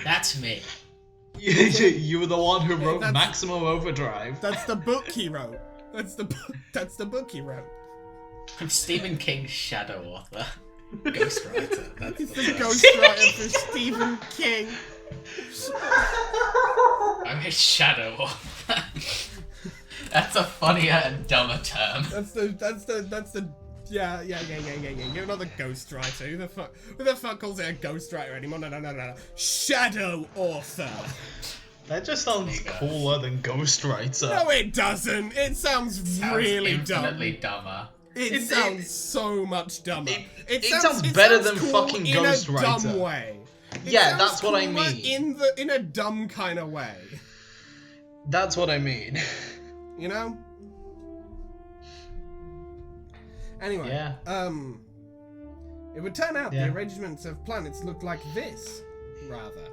That's me. You were the one who wrote that's- Maximum Overdrive. That's the book he wrote. That's the book he wrote. I'm Stephen King's shadow author. Ghostwriter. That's He's the the first. ghostwriter for Stephen King. I'm his shadow author. That's a funnier and dumber term. That's the Yeah. You're not the ghostwriter. Who the fuck calls it a ghostwriter anymore? No. Shadow author. That just sounds cooler than ghostwriter. No, it doesn't. It sounds really dumb. Infinitely dumber. It sounds so much dumber. It sounds better than cool fucking in a ghostwriter. dumb way. It Yeah, sounds that's what I cooler mean. In a dumb kind of way. That's what I mean. You know? Anyway, Yeah. it would turn out Yeah. the arrangements of planets looked like this, rather.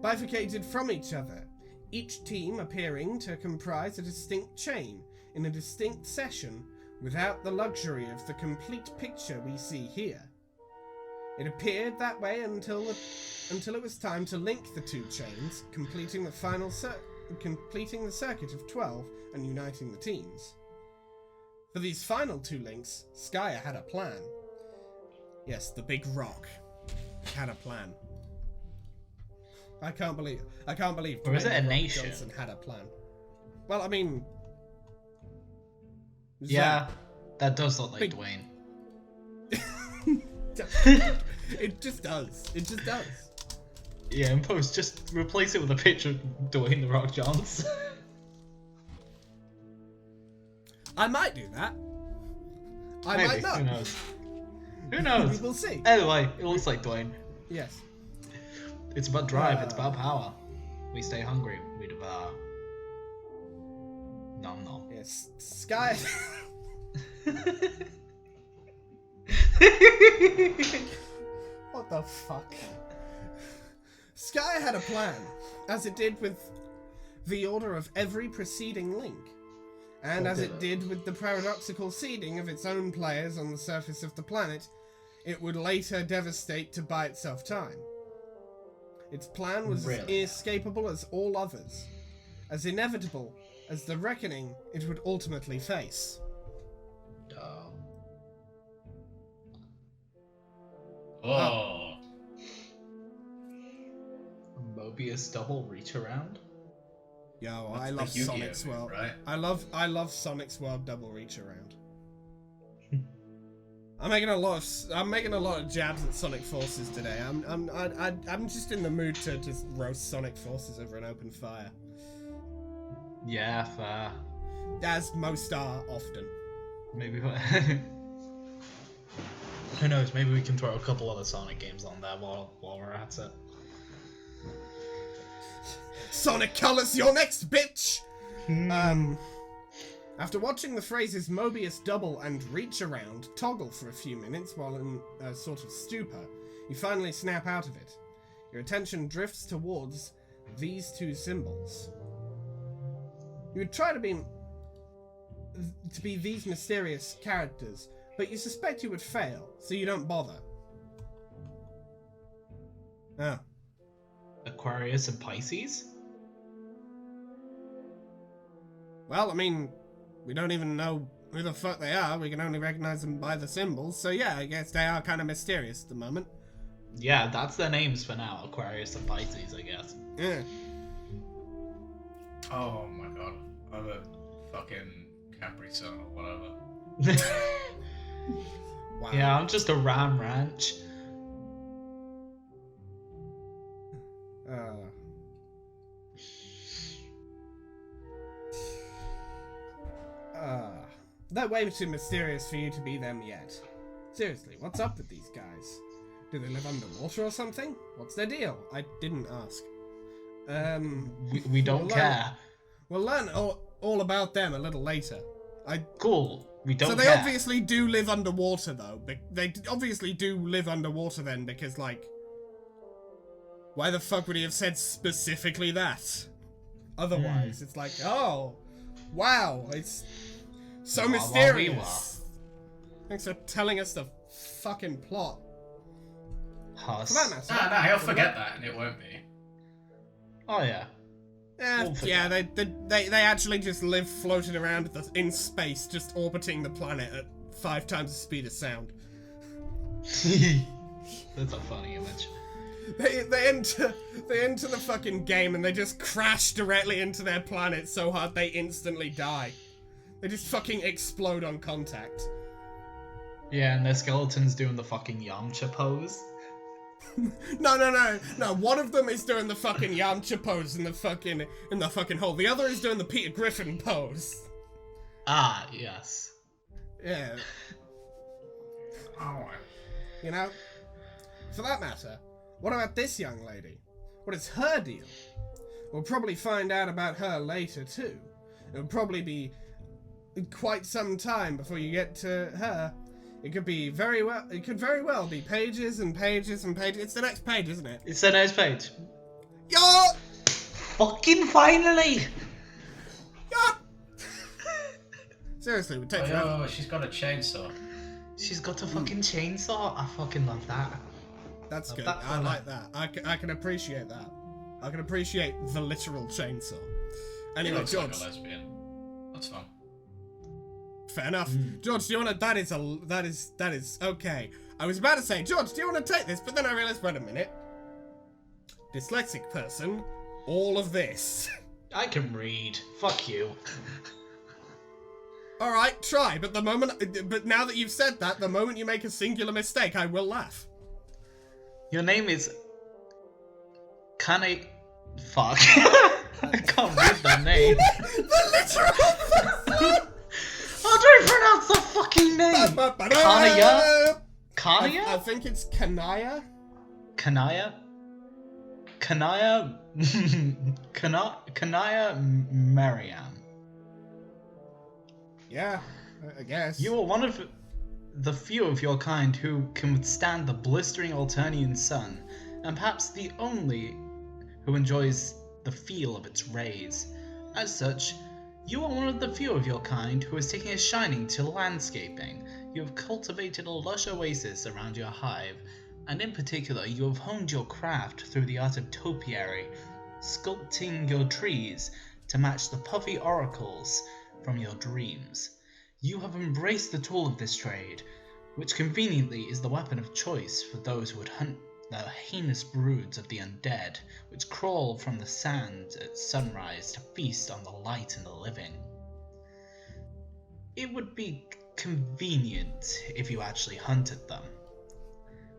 Bifurcated from each other, each team appearing to comprise a distinct chain in a distinct session without the luxury of the complete picture we see here. It appeared that way until it was time to link the two chains, completing the circuit of 12 and uniting the teams. For these final two links, Skya had a plan. Yes, the big rock had a plan. I can't believe Or is it a Dwayne nation? Johnson had a plan. Well, I mean, Yeah, that does look like Big- Dwayne. it just does. It just does. Yeah, in post, just replace it with a picture of Dwayne The Rock Johnson. I might do that. I Maybe, might not. who knows? Who We knows? will see. Anyway, it looks like Dwayne. Yes. It's about drive, it's about power. We stay hungry, we devour. Nom nom. Yes. Sky. What the fuck? Sky had a plan, as it did with the order of every preceding link, and as it did with the paradoxical seeding of its own players on the surface of the planet, it would later devastate to buy itself time. Its plan was as inescapable as all others, as inevitable as the reckoning it would ultimately face. Oh. Mobius double reach around? Yo, That's I the love Yu-Gi-Oh Sonic's move, World. right? I love Sonic's World double reach around. I'm making a lot of jabs at Sonic Forces today. I'm just in the mood to just roast Sonic Forces over an open fire, Yeah, fair. as most are often. Maybe. Who knows? Maybe we can throw a couple other Sonic games on there while we're at it. Sonic Colors, your next bitch. After watching the phrases Mobius double and reach around toggle for a few minutes while in a sort of stupor, you finally snap out of it. Your attention drifts towards these two symbols. You would try to be these mysterious characters, but you suspect you would fail, so you don't bother. Ah. Aquarius and Pisces? Well, I mean, we don't even know who the fuck they are. We can only recognize them by the symbols. So yeah, I guess they are kind of mysterious at the moment. Yeah, that's their names for now. Aquarius and Pisces, I guess. Yeah. Oh my god. I'm a fucking Capri Sun or whatever. Wow. Yeah, I'm just a Ram Ranch. They're way too mysterious for you to be them yet. Seriously, what's up with these guys? Do they live underwater or something? What's their deal? I didn't ask. We don't care. We'll learn all about them a little later. Cool. We don't So they care. obviously do live underwater, though. They obviously do live underwater then, because, like... Why the fuck would he have said specifically that? Otherwise, it's like, oh, wow, it's so mysterious. Thanks for telling us the fucking plot. Huss. For that matter. Nah, he'll forget that and it won't be. Oh yeah. We'll Yeah, forget. they actually just live floating around in space, just orbiting the planet at 5 times the speed of sound. That's a funny image. They enter the fucking game and they just crash directly into their planet so hard they instantly die. They just fucking explode on contact. Yeah, and their skeleton's doing the fucking Yamcha pose. No. One of them is doing the fucking Yamcha pose in the fucking hole. The other is doing the Peter Griffin pose. Ah, yes. Yeah. Oh, You know? For that matter, what about this young lady? What is her deal? We'll probably find out about her later too. It'll probably be quite some time before you get to her. It could very well be pages and pages and pages. It's the next page, isn't it? It's the next page. Yo! Fucking finally! Yo! Seriously, it would take forever. oh, she's got a chainsaw. She's got a fucking chainsaw. I fucking love that. That's Love good. that I for like that. I can appreciate that. I can appreciate the literal chainsaw. She Anyway, looks George. like a lesbian. That's fun. Fair enough. George, do you want to... That is... Okay. I was about to say, George, do you want to take this? But then I realized, wait a minute. Dyslexic person, all of this. I can read. Fuck you. Alright, try, but now that you've said that, the moment you make a singular mistake, I will laugh. Your name is... Fuck. I can't read the name. The literal... How do I pronounce the fucking name? Kanaya? Kanaya? I think it's Kanaya. Kanaya? Kanaya? Kanaya Maryam. Yeah, I guess. You are one of the few of your kind who can withstand the blistering Alternian sun, and perhaps the only who enjoys the feel of its rays. As such, you are one of the few of your kind who is taking a shining to landscaping. You have cultivated a lush oasis around your hive, and in particular you have honed your craft through the art of Topiary, sculpting your trees to match the puffy oracles from your dreams. You have embraced the tool of this trade, which conveniently is the weapon of choice for those who would hunt the heinous broods of the undead, which crawl from the sands at sunrise to feast on the light and the living. It would be convenient if you actually hunted them,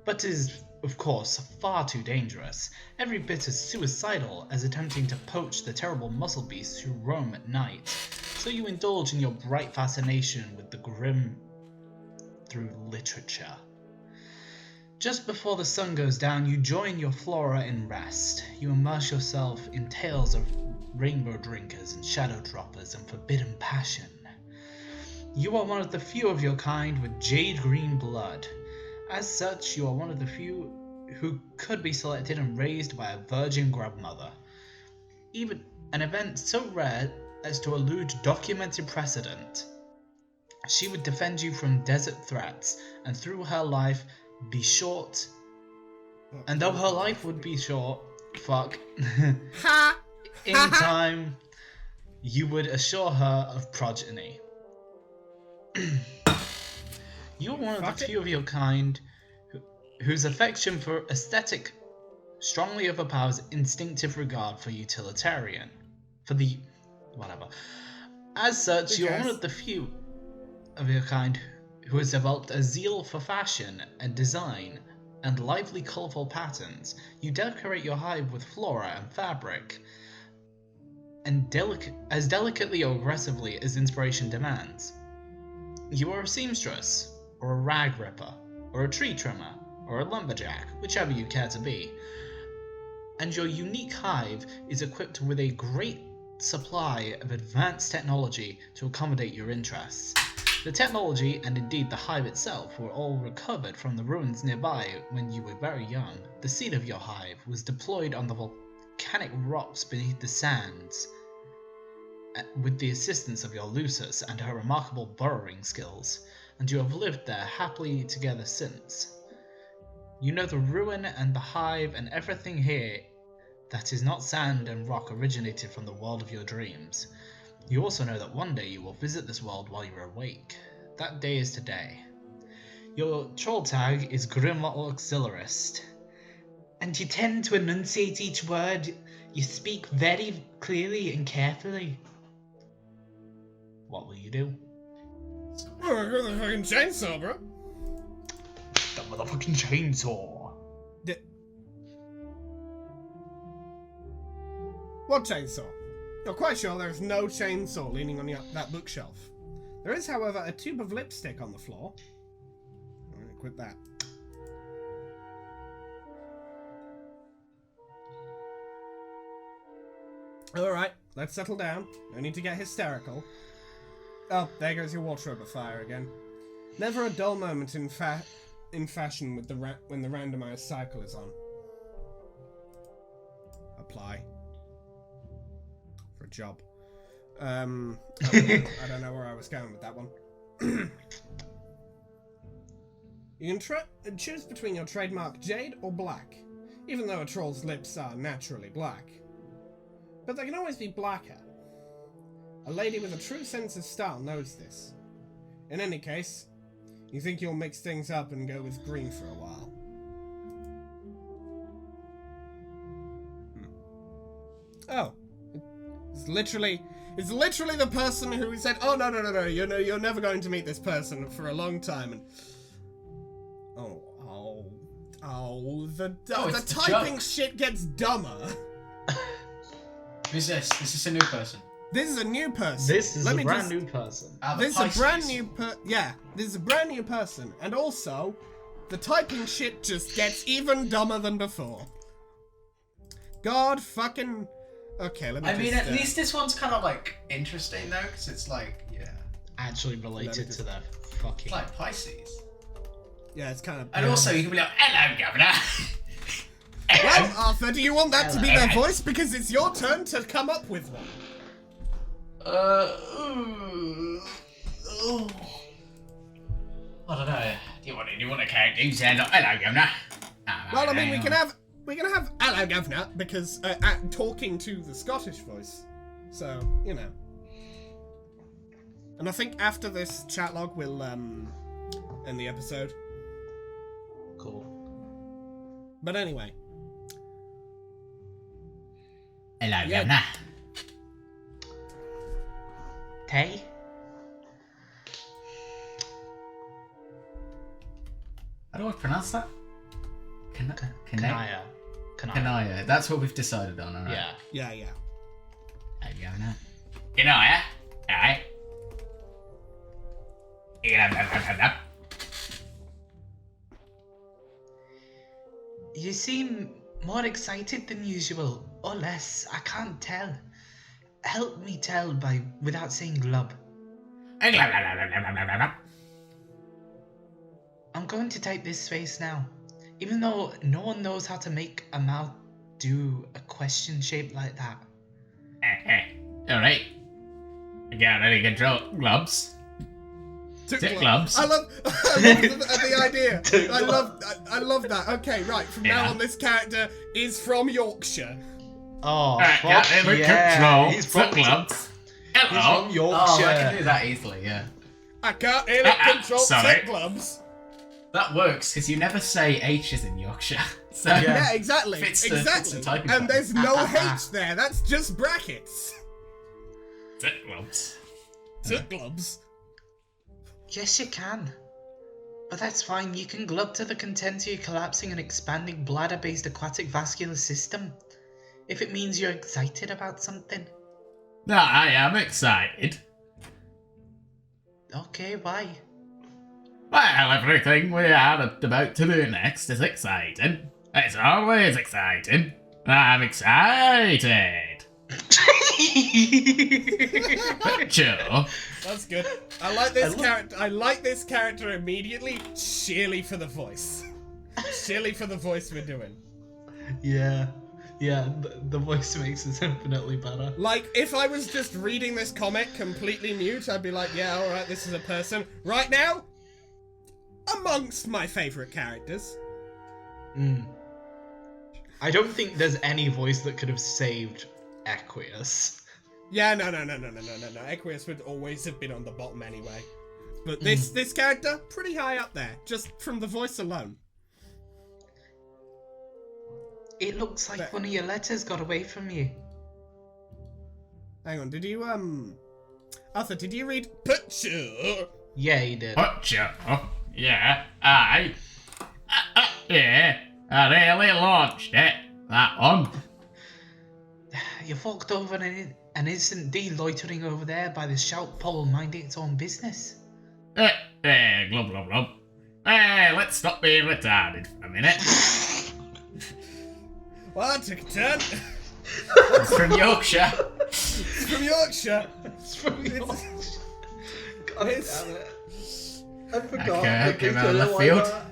but it is, of course, far too dangerous, every bit as suicidal as attempting to poach the terrible muscle beasts who roam at night, so you indulge in your bright fascination with the grim through literature. Just before the sun goes down, you join your flora in rest. You immerse yourself in tales of rainbow drinkers and shadow droppers and forbidden passion. You are one of the few of your kind with jade green blood. As such, you are one of the few who could be selected and raised by a virgin grandmother. Even an event so rare as to elude documented precedent. She would defend you from desert threats, and through her life be short. And though her life would be short, in time, you would assure her of progeny. You are one of the few of your kind whose affection for aesthetic strongly overpowers instinctive regard for utilitarian. As such, you are one of the few of your kind who has developed a zeal for fashion and design and lively, colourful patterns. You decorate your hive with flora and fabric, and as delicately or aggressively as inspiration demands. You are a seamstress, or a rag ripper, or a tree trimmer, or a lumberjack, whichever you care to be. And your unique hive is equipped with a great supply of advanced technology to accommodate your interests. The technology, and indeed the hive itself, were all recovered from the ruins nearby when you were very young. The seed of your hive was deployed on the volcanic rocks beneath the sands, with the assistance of your Lucis and her remarkable burrowing skills, and you have lived there happily together since. You know the ruin and the hive and everything here that is not sand and rock originated from the world of your dreams. You also know that one day you will visit this world while you are awake. That day is today. Your troll tag is Grimlock Auxiliarist, and you tend to enunciate each word. You speak very clearly and carefully. What will you do? Oh, I got the fucking chainsaw, bro. motherfucking chainsaw. What chainsaw? You're quite sure there's no chainsaw leaning on that bookshelf. There is, however, a tube of lipstick on the floor. I'm gonna quit that. Alright, let's settle down. No need to get hysterical. Oh, there goes your wardrobe afire again. Never a dull moment in fashion with when the randomized cycle is on. Apply. For a job. I don't know where I was going with that one. You can choose between your trademark jade or black, even though a troll's lips are naturally black. But they can always be blacker. A lady with a true sense of style knows this. In any case, you think you'll mix things up and go with green for a while. Oh. It's literally the person who said, "Oh no, you're never going to meet this person for a long time." And the typing shit gets dumber. Who's this? This is a new person. This is a new person. This is a brand new person. This is a brand new this is a brand new person, and also, the typing shit just gets even dumber than before. God fucking. Okay, let me. I mean, at least this one's kind of like interesting though, because it's like, actually related to the fucking. It's like Pisces. Yeah, it's kind of. And also, you can be like, "Hello, Governor." Well, Arthur, do you want that to be their voice? Because it's your turn to come up with one. I don't know. Do you want a character who says, "Hello, Governor"? Well, I mean, we can have "Hello, Governor" because talking to the Scottish voice. So, you know. And I think after this chat log, we'll end the episode. Cool. But anyway. Hello, Governor. Tay? How do I pronounce that? Kanaya. Kanaya. That's what we've decided on, alright? Yeah. Yeah. Hello, Governor. Kanaya. Alright. You seem more excited than usual, or less. I can't tell. Help me tell without saying glub. I'm going to type this space now. Even though no one knows how to make a mouth do a question shape like that. Alright. I got ready control gloves. Tick gloves. I love the idea. I love that. Okay, right. From now on, this character is from Yorkshire. Oh, fuck yeah. Control. He's from gloves. He's from Yorkshire. Oh, I can do that easily, yeah. I can't edit control tick gloves. That works, because you never say H's in Yorkshire. So Yeah, exactly. Fits the typing And pattern. there's no H there. That's just brackets. Tick gloves. Tick gloves. Yes, you can. But that's fine. You can glub to the content of your collapsing and expanding bladder-based aquatic vascular system. If it means you're excited about something. No, I am excited. Okay, why? Well, everything we are about to do next is exciting. It's always exciting. I'm excited. Sure. That's good. I like this character. I like this character immediately. Sheerly for the voice. Sheerly for the voice we're doing. Yeah, the voice makes it infinitely better. Like, if I was just reading this comic completely mute, I'd be like, yeah, alright, this is a person. Right now, amongst my favourite characters. I don't think there's any voice that could have saved Equius. Yeah, no. Equius would always have been on the bottom anyway. But this character, pretty high up there, just from the voice alone. It looks like one of your letters got away from you. Hang on, did you, Arthur, did you read Picture? Yeah, he did. Butcher. Yeah, I I really launched it, that one. You fucked over an innocent D loitering over there by the shout pole minding its own business. Hey, glub glub glub. Hey, let's stop being retarded for a minute. Well, that took a turn. It's from Yorkshire. It's from Yorkshire. It's from Yorkshire. God It's- damn it. I forgot. Okay, I came picked out it left like field. that.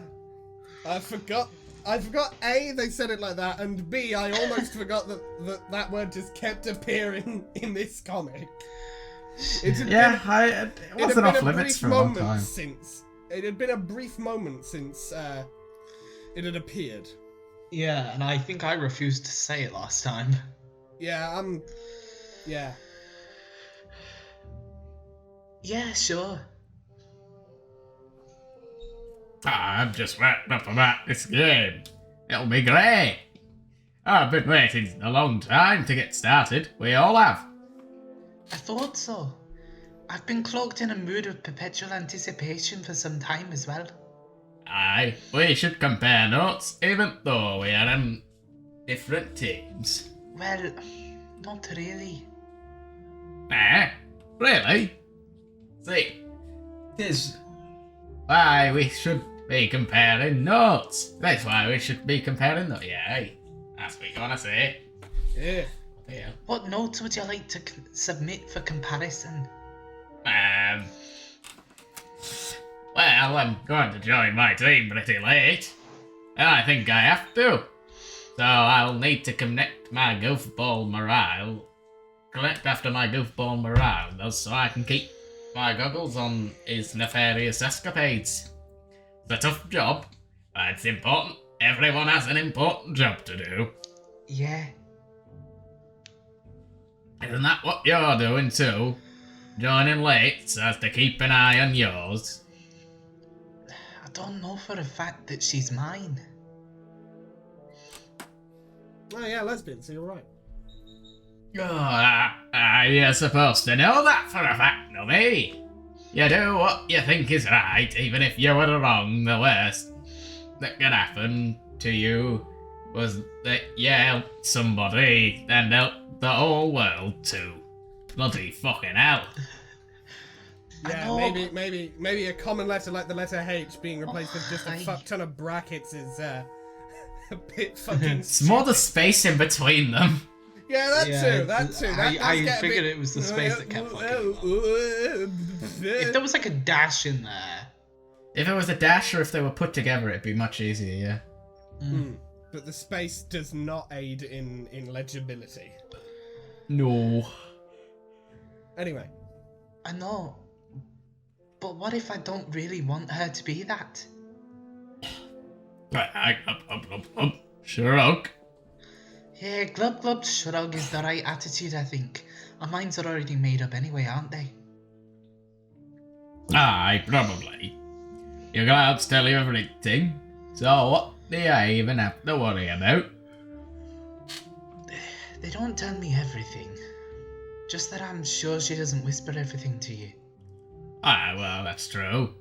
I forgot A, they said it like that, and B, I almost forgot that word just kept appearing in this comic. It had Yeah, been, it it had wasn't been off a limits brief for a long moment time. since it had been a brief moment since it had appeared. Yeah, and I think I refused to say it last time. Yeah, yeah. Yeah, sure. I'm just wrapped up about this game. It'll be great. I've been waiting a long time to get started. We all have. I thought so. I've been cloaked in a mood of perpetual anticipation for some time as well. Aye, we should compare notes, even though we are in different teams. Well, not really. Really? See, There's why we should be comparing notes. That's why we should be comparing notes. Yeah, aye. That's what you're gonna say. Yeah. Yeah. What notes would you like to submit for comparison? Well, I'm going to join my team pretty late. And I think I have to. So I'll need to connect my goofball morale. Collect after my goofball morale, though, so I can keep my goggles on his nefarious escapades. It's a tough job, but it's important. Everyone has an important job to do. Yeah. Isn't that what you're doing too? Joining late so as to keep an eye on yours? I don't know for a fact that she's mine. Oh yeah, lesbian, so you're right. Oh, you're supposed to know that for a fact, no me. You do what you think is right, even if you were wrong. The worst that could happen to you was that you helped somebody and helped the whole world too. Bloody fucking hell. Yeah, know. maybe a common letter like the letter H being replaced with just a I- fuck ton of brackets is a bit fucking. It's more the space in between them. Yeah, that Yeah, too. That too. That does I get a figured bit- it was the space that kept fucking. If there was like a dash in there. If it was a dash or if they were put together, it'd be much easier, yeah. But the space does not aid in legibility. No. Anyway, I know. But what if I don't really want her to be that? Shrug. Yeah, glub glub shrug is the right attitude, I think. Our minds are already made up anyway, aren't they? Aye, probably. Your clouds tell you everything, so what do you even have to worry about? They don't tell me everything. Just that I'm sure she doesn't whisper everything to you. Ah, well, that's true.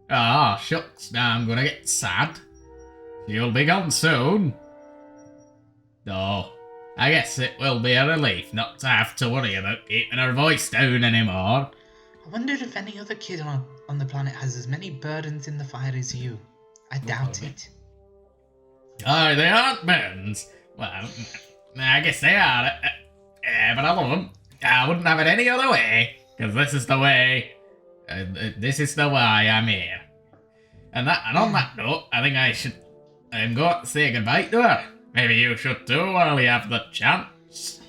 Ah, shucks, now I'm gonna get sad. You'll be gone soon. Though, I guess it will be a relief not to have to worry about keeping her voice down anymore. I wonder if any other kid on the planet has as many burdens in the fire as you. I doubt it. Aye, they aren't burns. Well, I guess they are. But I love them. I wouldn't have it any other way, because this is the way. This is the why I'm here. And on that note, I think I should go to say goodbye to her. Maybe you should too while you have the chance.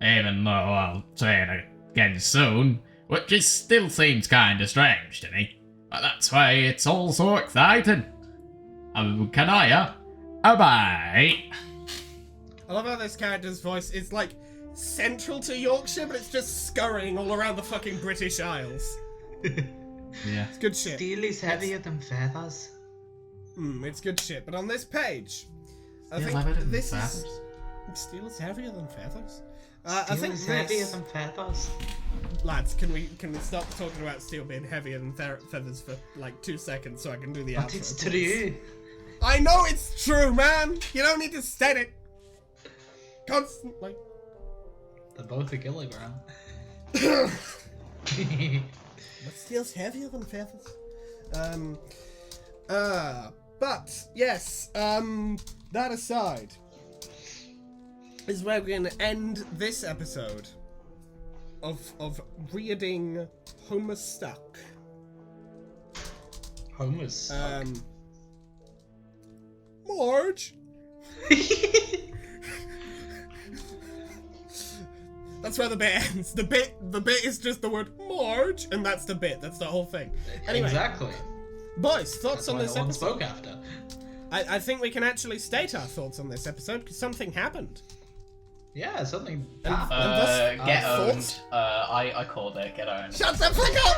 Even though I'll say it again soon, which still seems kinda strange to me. But that's why it's all so exciting. Can I, bye. I love how this character's voice is like central to Yorkshire, but it's just scurrying all around the fucking British Isles. Yeah. It's good shit. Steel is heavier than feathers. It's good shit. But on this page, I Steel think heavier than this feathers? is steel is heavier than feathers. I Steel think is heavier this, than feathers. lads, can we stop talking about steel being heavier than feathers for like 2 seconds so I can do the But outro? it's please? true. I know it's true, man. You don't need to state it constantly. They're both a kilogram. But steel's heavier than feathers. But yes, that aside, is where we're gonna end this episode of reading Homestuck. Homestuck. Marge. That's where the bit ends. The bit is just the word Marge, and that's the bit. That's the whole thing. Anyway, Exactly. boys, thoughts That's on why this no one episode? spoke after. I think we can actually state our thoughts on this episode because something happened. Yeah, something. Get thoughts? owned. I called it. Get owned. Shut the fuck up!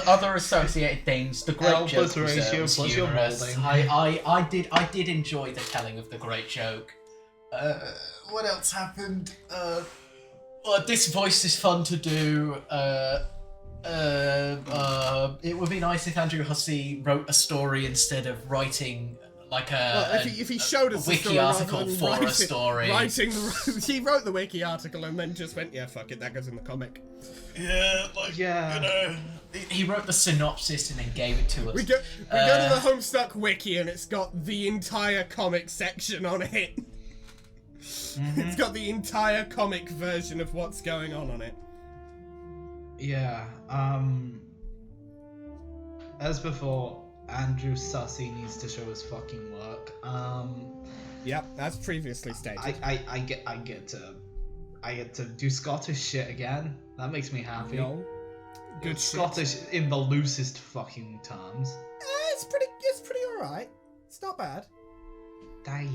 Other associated things. The great L joke plus ratio was plus your humorous. malding. I did enjoy the telling of the great joke. What else happened? This voice is fun to do. It would be nice if Andrew Hussey wrote a story instead of writing like if he showed us a the wiki story article rather than for a story. He wrote the wiki article and then just went, yeah, fuck it, that goes in the comic. Yeah, like, Yeah. you know, he wrote the synopsis and then gave it to us. We go to the Homestuck wiki and it's got the entire comic section on it. It's got the entire comic version of what's going on it. Yeah. As before, Andrew Sussy needs to show his fucking work. Yep, as previously stated. I get to do Scottish shit again. That makes me happy. Yo, good shit. Scottish in the loosest fucking terms. It's pretty alright. It's not bad. Die.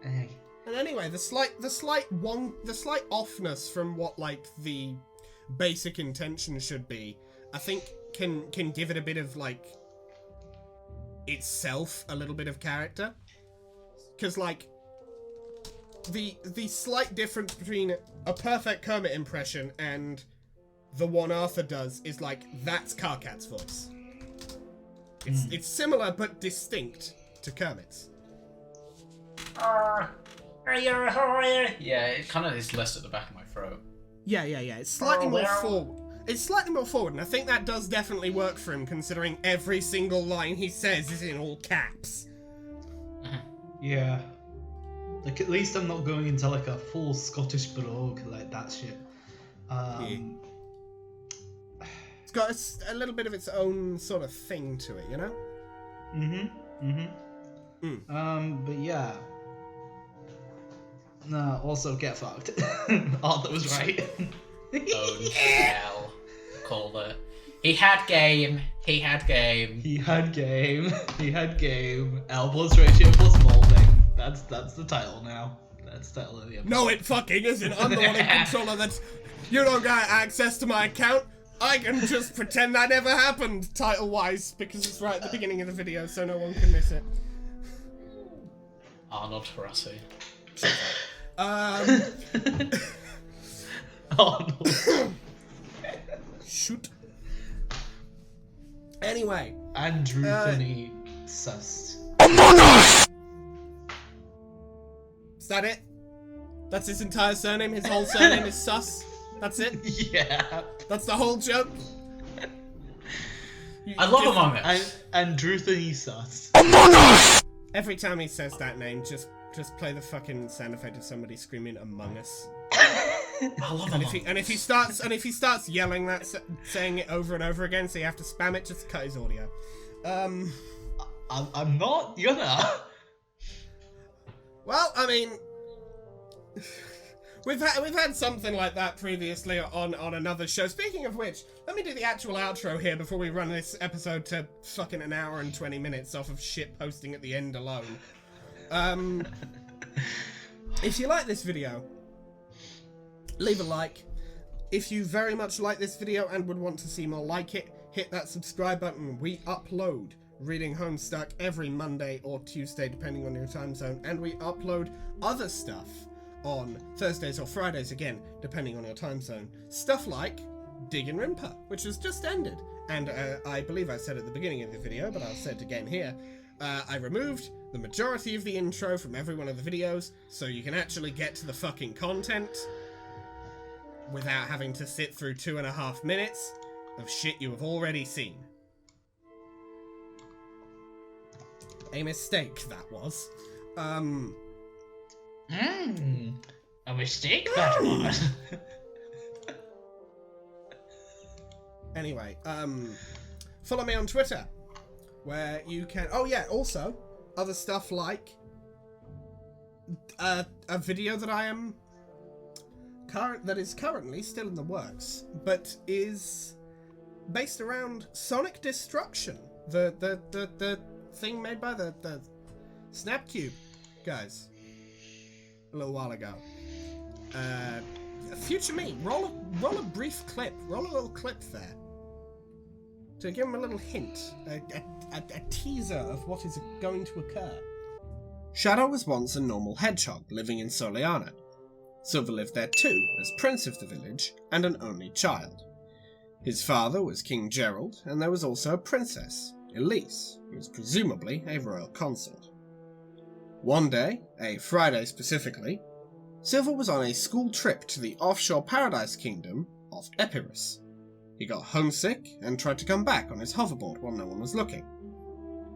And anyway, the slight offness from what like the basic intention should be, I think can give it a bit of like itself a little bit of character. Because like the slight difference between a perfect Kermit impression and the one Arthur does is like that's Carcat's voice. It's similar but distinct to Kermit's. How are you? Yeah, it kind of is less at the back of my throat. Yeah. It's slightly more forward. It's slightly more forward, and I think that does definitely work for him, considering every single line he says is in all caps. Yeah. Like, at least I'm not going into like a full Scottish brogue like that shit. It's got a little bit of its own sort of thing to it, you know? But yeah. No, also get fucked. Arthur was right. Oh, hell. Called it. He had game. He had game. L plus ratio plus malding. That's the title now. That's the title of the episode. No, it fucking isn't. I'm the one in control of that. You don't got access to my account. I can just pretend that never happened, title-wise, because it's right at the beginning of the video, so no one can miss it. Arnold Harassi. Arnold. Shoot. Anyway. Andrew Finney sus. Is that it? That's his entire surname? His whole surname is Sus? That's it? Yeah. That's the whole joke? I love Among Us. Andrew Finney sus. Every time he says that name, just play the fucking sound effect of somebody screaming Among Us. I love Among Us. And if he starts yelling that, saying it over and over again, so you have to spam it, just cut his audio. I'm not gonna. Well, I mean, we've had something like that previously on another show. Speaking of which, let me do the actual outro here before we run this episode to fucking an hour and 20 minutes off of shit posting at the end alone. If you like this video, leave a like. If you very much like this video and would want to see more like it, hit that subscribe button. We upload Reading Homestuck every Monday or Tuesday, depending on your time zone, and we upload other stuff on Thursdays or Fridays, again, depending on your time zone. Stuff like Dig and Rimper, which has just ended, and I believe I said at the beginning of the video, but I'll say it again here, I removed the majority of the intro from every one of the videos, so you can actually get to the fucking content without having to sit through 2.5 minutes of shit you have already seen. A mistake, that was. A mistake that was. Anyway, follow me on Twitter, where you can... Oh yeah, also, other stuff like a video that I am... that is currently still in the works, but is based around Sonic Destruction, the thing made by the Snapcube guys a little while ago. Future me, roll a brief clip, roll a little clip there to give him a little hint, a teaser of what is going to occur. Shadow was once a normal hedgehog living in Soliana. Silver lived there too, as prince of the village and an only child. His father was King Gerald, and there was also a princess, Elise, who was presumably a royal consort. One day, a Friday specifically, Silver was on a school trip to the offshore paradise kingdom of Epirus. He got homesick and tried to come back on his hoverboard while no one was looking.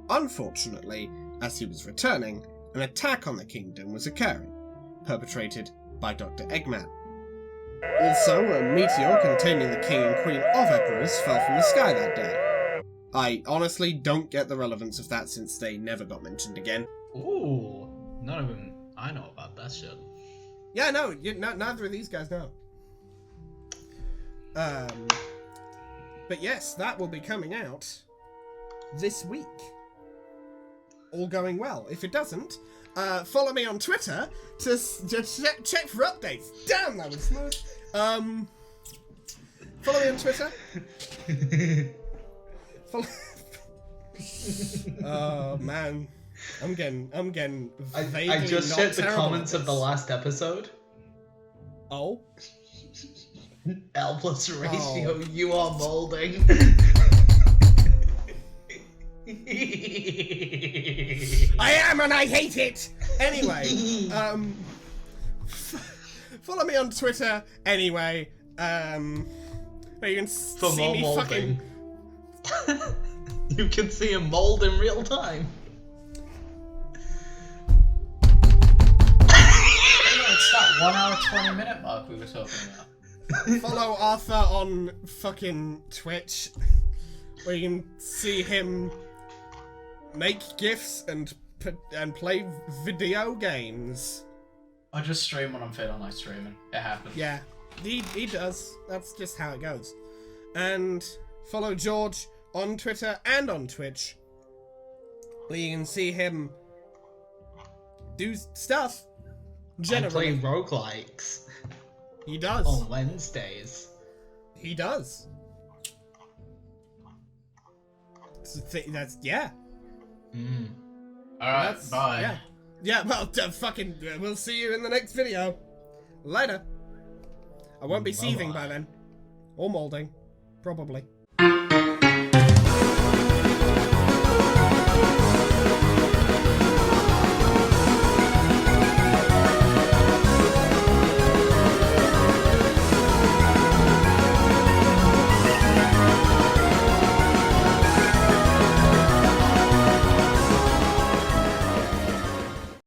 Unfortunately, as he was returning, an attack on the kingdom was occurring, perpetrated by Dr. Eggman. Also, a meteor containing the king and queen of Epirus fell from the sky that day. I honestly don't get the relevance of that since they never got mentioned again. Ooh, none of them I know about that shit. Yeah, no, neither of these guys know. But yes, that will be coming out this week. All going well. If it doesn't, follow me on Twitter to check for updates. Damn, that was smooth. Follow me on Twitter. Oh man, I'm getting. I just checked the comments of the last episode. Oh. L plus ratio, Oh. you are molding. I am, and I hate it. Anyway, follow me on Twitter. Anyway, where you can For see more me molding. fucking. You can see him mold in real time. It's that 1 hour 20 minute mark we were talking about. Follow Arthur on fucking Twitch, where you can see him make GIFs and play video games. I just stream when I'm feeling like streaming. It happens. Yeah, he does. That's just how it goes. And follow George on Twitter and on Twitch, where you can see him do stuff. I Generally, play roguelikes he does. on Wednesdays. He does. That's yeah. Alright, That's, bye. Yeah. Yeah, well, fucking, we'll see you in the next video. Later. I won't be seething by then. Or molding. Probably.